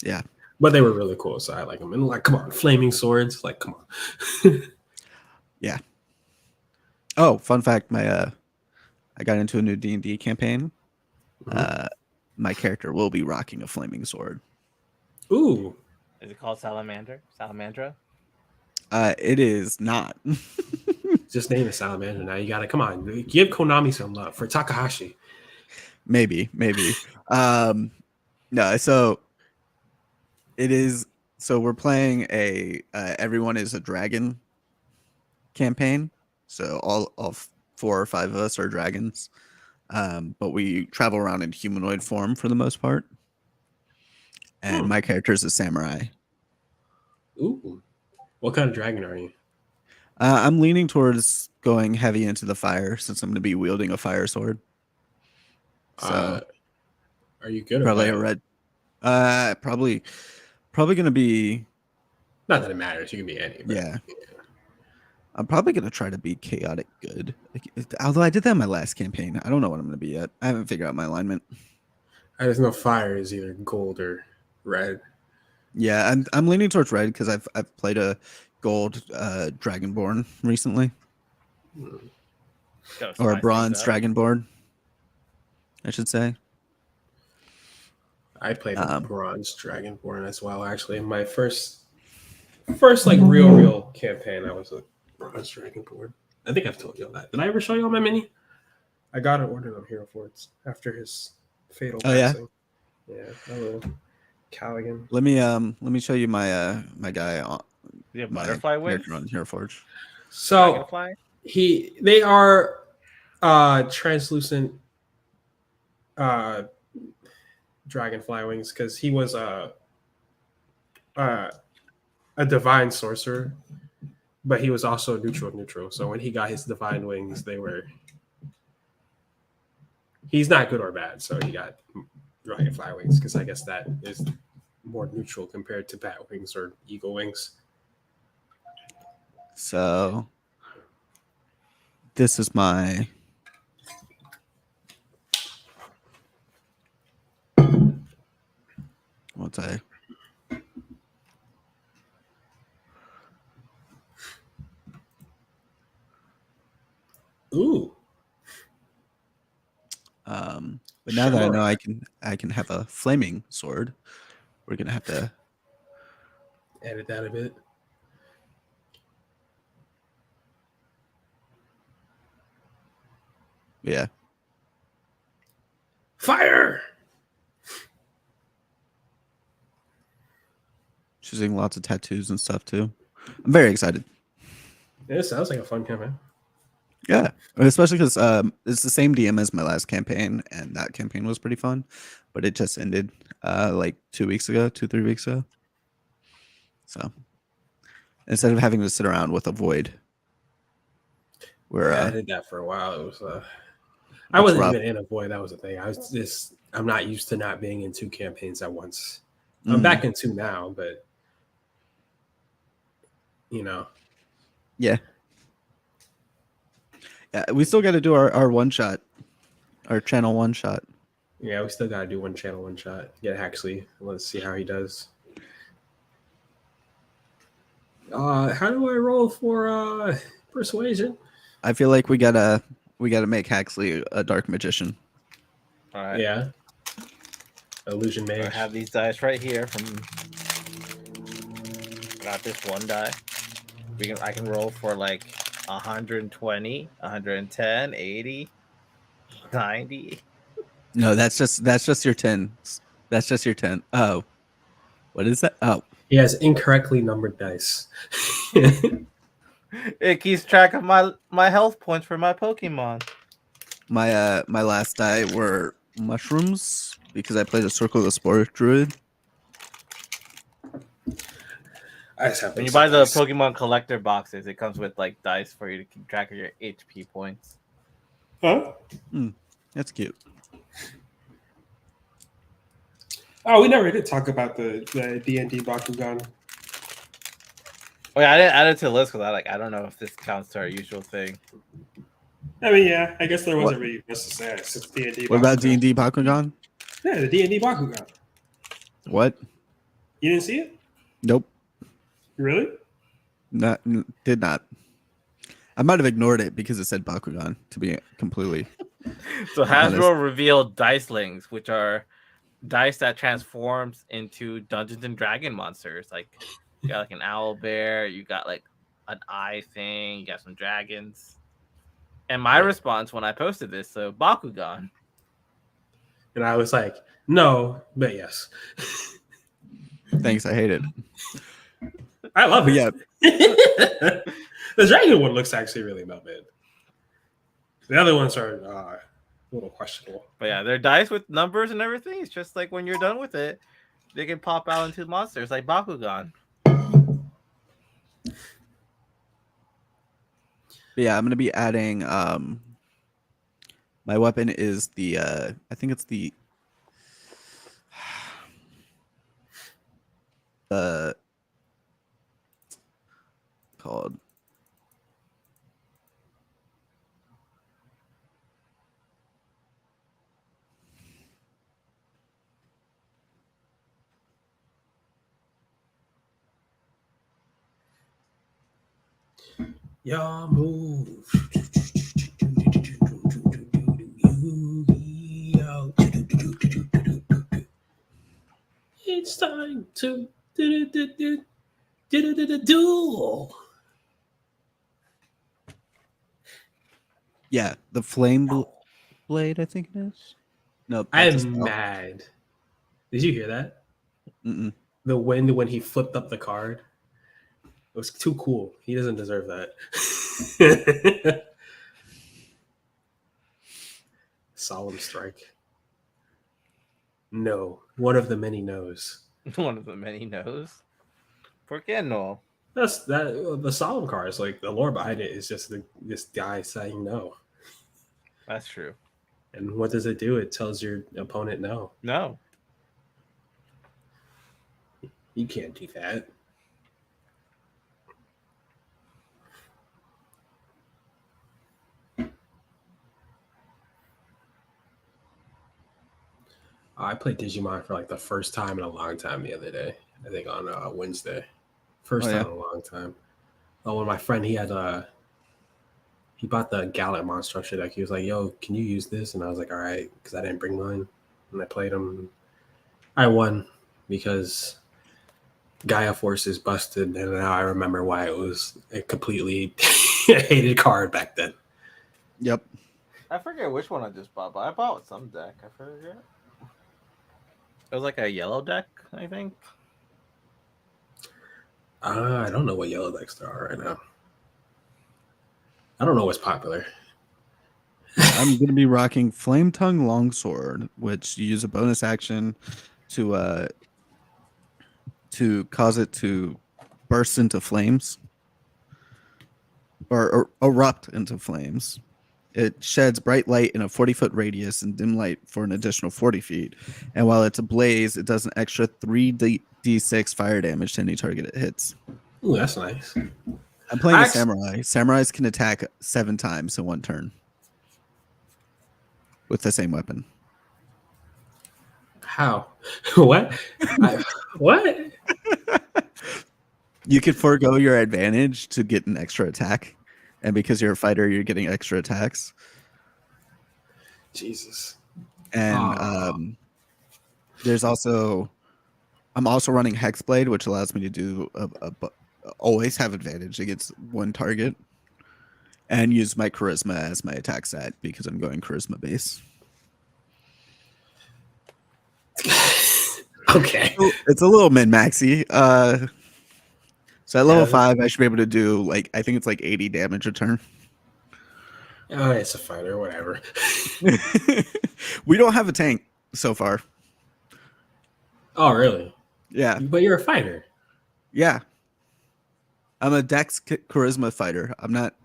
yeah. But they were really cool, so I like them. And like, come on, flaming swords. Like, come on. Yeah. Oh, fun fact: I got into a new D&D campaign. My character will be rocking a flaming sword. Ooh. Is it called Salamander? Salamandra? It is not. Just name it Salamander now. You got to come on. Give Konami some love for Takahashi. Maybe. No, so it is. So we're playing a everyone is a dragon campaign. So all 4 or 5 of us are dragons, but we travel around in humanoid form for the most part. And my character is a samurai. Ooh, what kind of dragon are you? I'm leaning towards going heavy into the fire since I'm going to be wielding a fire sword. So, are you good? Probably a red. Probably going to be. Not that it matters. You can be any. Yeah. I'm probably gonna try to be chaotic good. Although I did that in my last campaign. I don't know what I'm gonna be yet. I haven't figured out my alignment. I just know fire is either gold or red. Yeah, I'm leaning towards red because I've played a gold dragonborn recently, Gotta or a spice bronze things up. dragonborn, I should say. I played a Um, bronze dragonborn as well. Actually, in my first like real campaign, I was a bronze dragonborn. I think I've told you all that. Did I ever show you all my mini? I got an order on Hero Forts after his fatal Oh, yeah? passing. Yeah, a little Callaghan. let me show you my my guy on You have my butterfly wings? character on Hero Forge. So Dragonfly? they are translucent uh dragonfly wings because he was a divine sorcerer, but he was also neutral. So when he got his divine wings, they were he's not good or bad. So he got dragonfly wings because I guess that is more neutral compared to bat wings or eagle wings. So this is my what's I Ooh, but now that I know Shimmerai. I can have a flaming sword, we're gonna have to Edit that a bit. yeah. Fire! Choosing lots of tattoos and stuff too. I'm very excited. Yeah, it sounds like a fun campaign. Yeah, especially because it's the same DM as my last campaign, and that campaign was pretty fun, but it just ended like 2 weeks ago, 3 weeks ago. So instead of having to sit around with a void, where Yeah, I did that for a while. It was I it's wasn't rough. even in a void. That was the thing. I'm not used to not being in two campaigns at once. I'm Mhm. back in two now, but you know, Yeah, we still got to do our one shot, our channel one shot. yeah, we still gotta do one channel, one shot. Get Haxley. Let's see how he does. How do I roll for persuasion? I feel like we gotta make Haxley a dark magician. All right. Yeah, illusion I mage. have these dice right here from. Got this one die. I can roll for like 120, 110, 80, 90. No, that's just your 10. That's just your 10. Oh, what is that? Oh, He has incorrectly numbered dice. It keeps track of my health points for my Pokemon. my last die were mushrooms because I played a Circle of the Spore Druid. I just have When you basic buy the dice. Pokemon collector boxes, it comes with like dice for you to keep track of your HP points. Huh? That's cute. Oh, we never did talk about the D&D Bakugan. Oh yeah, I didn't add it to the list because I don't know if this counts to our usual thing. I mean, yeah, I guess there wasn't What? really much to say. It's just D&D. What about D&D Bakugan? Yeah, the D&D Bakugan. What? You didn't see it? Nope. Really? Did not. I might have ignored it because it said Bakugan, to be completely So honest. Hasbro revealed Dicelings, which are dice that transforms into Dungeons and Dragon monsters. Like you got like an owl bear, you got like an eye thing, you got some dragons. And my response when I posted this, so Bakugan. And I was like, no, but yes. Thanks, I hate it. I love But it. yeah, The dragon one looks actually really not bad. The other ones are a little questionable. But yeah, they're dice with numbers and everything. It's just like when you're done with it, they can pop out into monsters like Bakugan. but yeah, I'm gonna be adding my weapon is the I think it's the called Your move. It's time to duel. Yeah, the blade, I think it is. Nope, I that's a am spell. mad. Did you hear that? Mm-mm. The wind when he flipped up the card. It was too cool. He doesn't deserve that. Solemn strike. No. One of the many no's. One of the many knows. ¿Por qué no? That's that the solemn card is like the lore behind it is just this guy saying no. That's true. And what does it do? It tells your opponent no. No. You can't do that. I played Digimon for like the first time in a long time the other day. I think on Wednesday. First Oh, yeah? time in a long time. Oh, when my friend he bought the Gallimon structure deck. He was like, "Yo, can you use this?" And I was like, "All right," because I didn't bring mine, and I played them. I won because Gaia Force is busted, and now I remember why it was a completely hated card back then. Yep. I forget which one I just bought, but I bought some deck. I forget. It was like a yellow deck, I think. I don't know what yellow decks there are right now. I don't know what's popular. I'm gonna be rocking Flame Tongue Longsword, which you use a bonus action to cause it to burst into flames or erupt into flames. It sheds bright light in a 40-foot radius and dim light for an additional 40 feet. And while it's ablaze, it does an extra 3d6 fire damage to any target it hits. Ooh, that's nice. I'm playing a Actu- samurai. Samurais can attack 7 times in one turn with the same weapon. How? What? What? You could forego your advantage to get an extra attack. And because you're a fighter, you're getting extra attacks. Jesus. And there's also, I'm also running Hexblade, which allows me to do always have advantage against one target, and use my charisma as my attack stat because I'm going charisma base. Okay. It's a little min maxy. So at level Yeah. 5, I should be able to do like I think it's like 80 damage a turn. Oh, it's a fighter, whatever. We don't have a tank so far. Oh, really? Yeah. But you're a fighter. Yeah. I'm a dex charisma fighter. I'm not.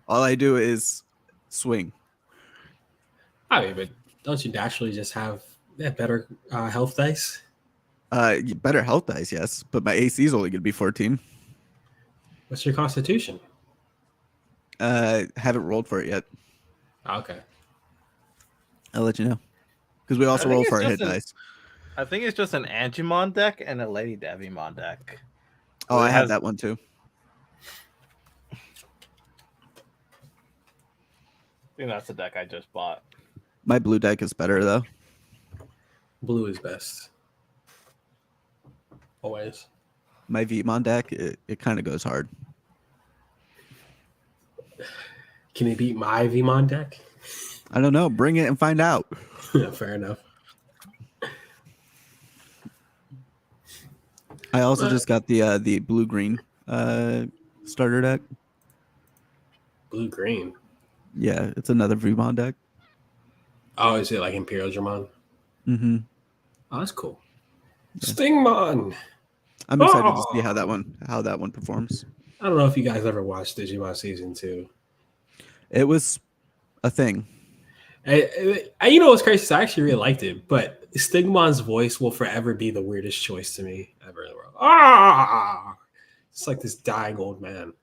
All I do is swing. I mean, but don't you naturally just have that better health dice? Better health dice, yes, but my AC is only going to be 14. What's your constitution? Haven't rolled for it yet. Okay. I'll let you know because we also think roll it's for our just hit dice. I think it's just an Angemon deck and a Lady Davimon deck. Oh, It I have has- that one too. I think that's the deck I just bought. My blue deck is better though. Blue is best. Always. My Vmon deck, it kind of goes hard. Can he beat my Vmon deck? I don't know. Bring it and find out. Fair enough. I also What? just got the blue green starter deck. Blue green. Yeah, it's another Vmon deck. Oh, is it like Imperial Dramon? Mm-hmm. Oh, that's cool. Stingmon. I'm excited to see how that one performs. I don't know if you guys ever watched Digimon Season 2. It was a thing. You know what's crazy? I actually really liked it, but Stigmon's voice will forever be the weirdest choice to me ever in the world. Ah! It's like this dying old man.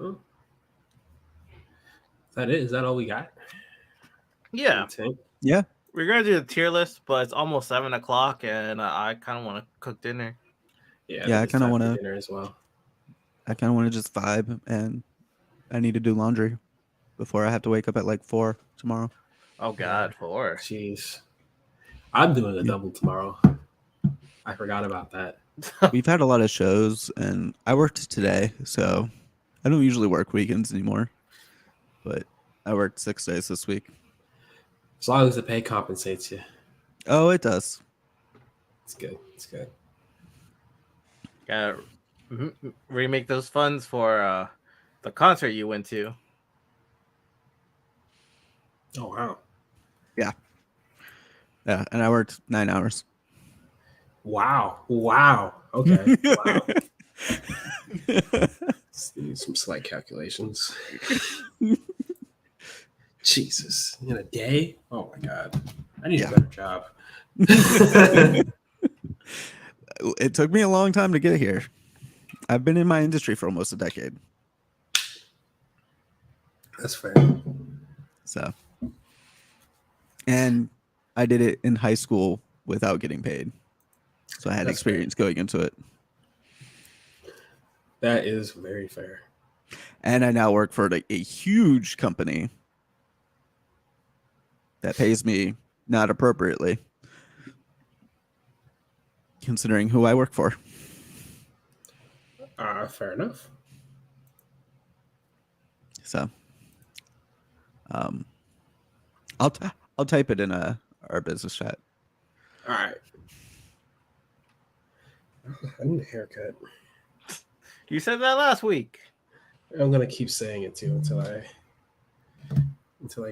Huh? Is that it? Is that all we got? Yeah. Tank? Yeah. we're gonna do the tier list, but it's almost 7 o'clock, and I kind of want to cook dinner. Yeah, Yeah, I think it's kinda time for wanna- dinner as well. I kind of want to just vibe, and I need to do laundry before I have to wake up at like 4 tomorrow. Oh God, 4. Jeez, I'm doing a Yeah. double tomorrow. I forgot about that. We've had a lot of shows, and I worked today, so I don't usually work weekends anymore. But I worked 6 days this week. As long as the pay compensates you, Oh, it does. it's good. It's good. Gotta remake those funds for the concert you went to. Oh wow, Yeah, and I worked 9 hours. wow. Okay, wow. Let's do some slight calculations. Jesus, in a day? Oh my god, I need Yeah. a better job. It took me a long time to get here. I've been in my industry for almost a decade. That's fair. So, and I did it in high school without getting paid. So I had That's fair. experience going into it. That is very fair. And I now work for a huge company that pays me not appropriately, considering who I work for. Fair enough. So, I'll type it in our business chat. All right. I need a haircut. You said that last week. I'm gonna keep saying it too until I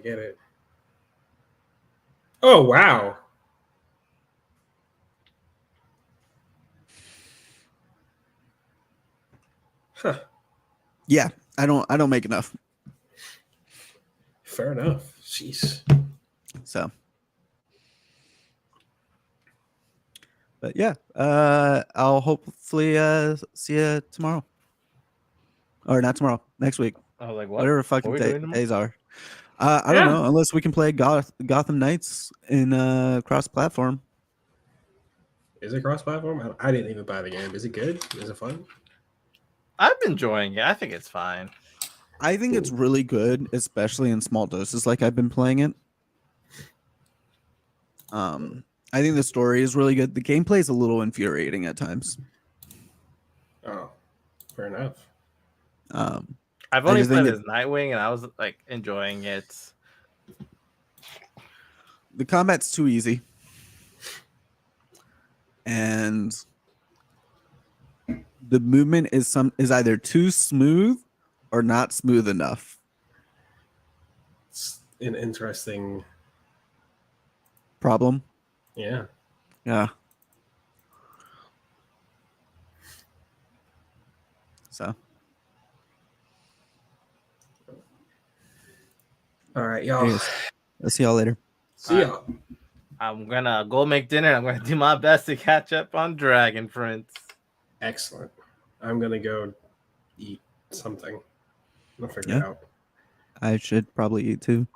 get it. Oh wow. Huh. Yeah, I don't make enough. Fair enough. Jeez. So, but yeah, I'll hopefully see you tomorrow, or not tomorrow, next week, I was like, what? whatever fucking What are we doing tomorrow? days are. I don't Yeah. know, unless we can play Gotham Knights in cross-platform. Is it cross-platform? I didn't even buy the game. Is it good? Is it fun? I'm enjoying it. I think it's fine. I think it's really good, especially in small doses, like I've been playing it. I think the story is really good. The gameplay is a little infuriating at times. Oh, fair enough. I've I only just think played as Nightwing, and I was like enjoying it. The combat's too easy, and the movement is either too smooth or not smooth enough. It's an interesting. Problem. Yeah. Yeah. So. All right, y'all. Anyways, I'll see y'all later. See y'all. I'm gonna go make dinner. I'm gonna do my best to catch up on Dragon Prince. Excellent. I'm gonna go eat something. I'll figure it Yeah. out. I should probably eat too.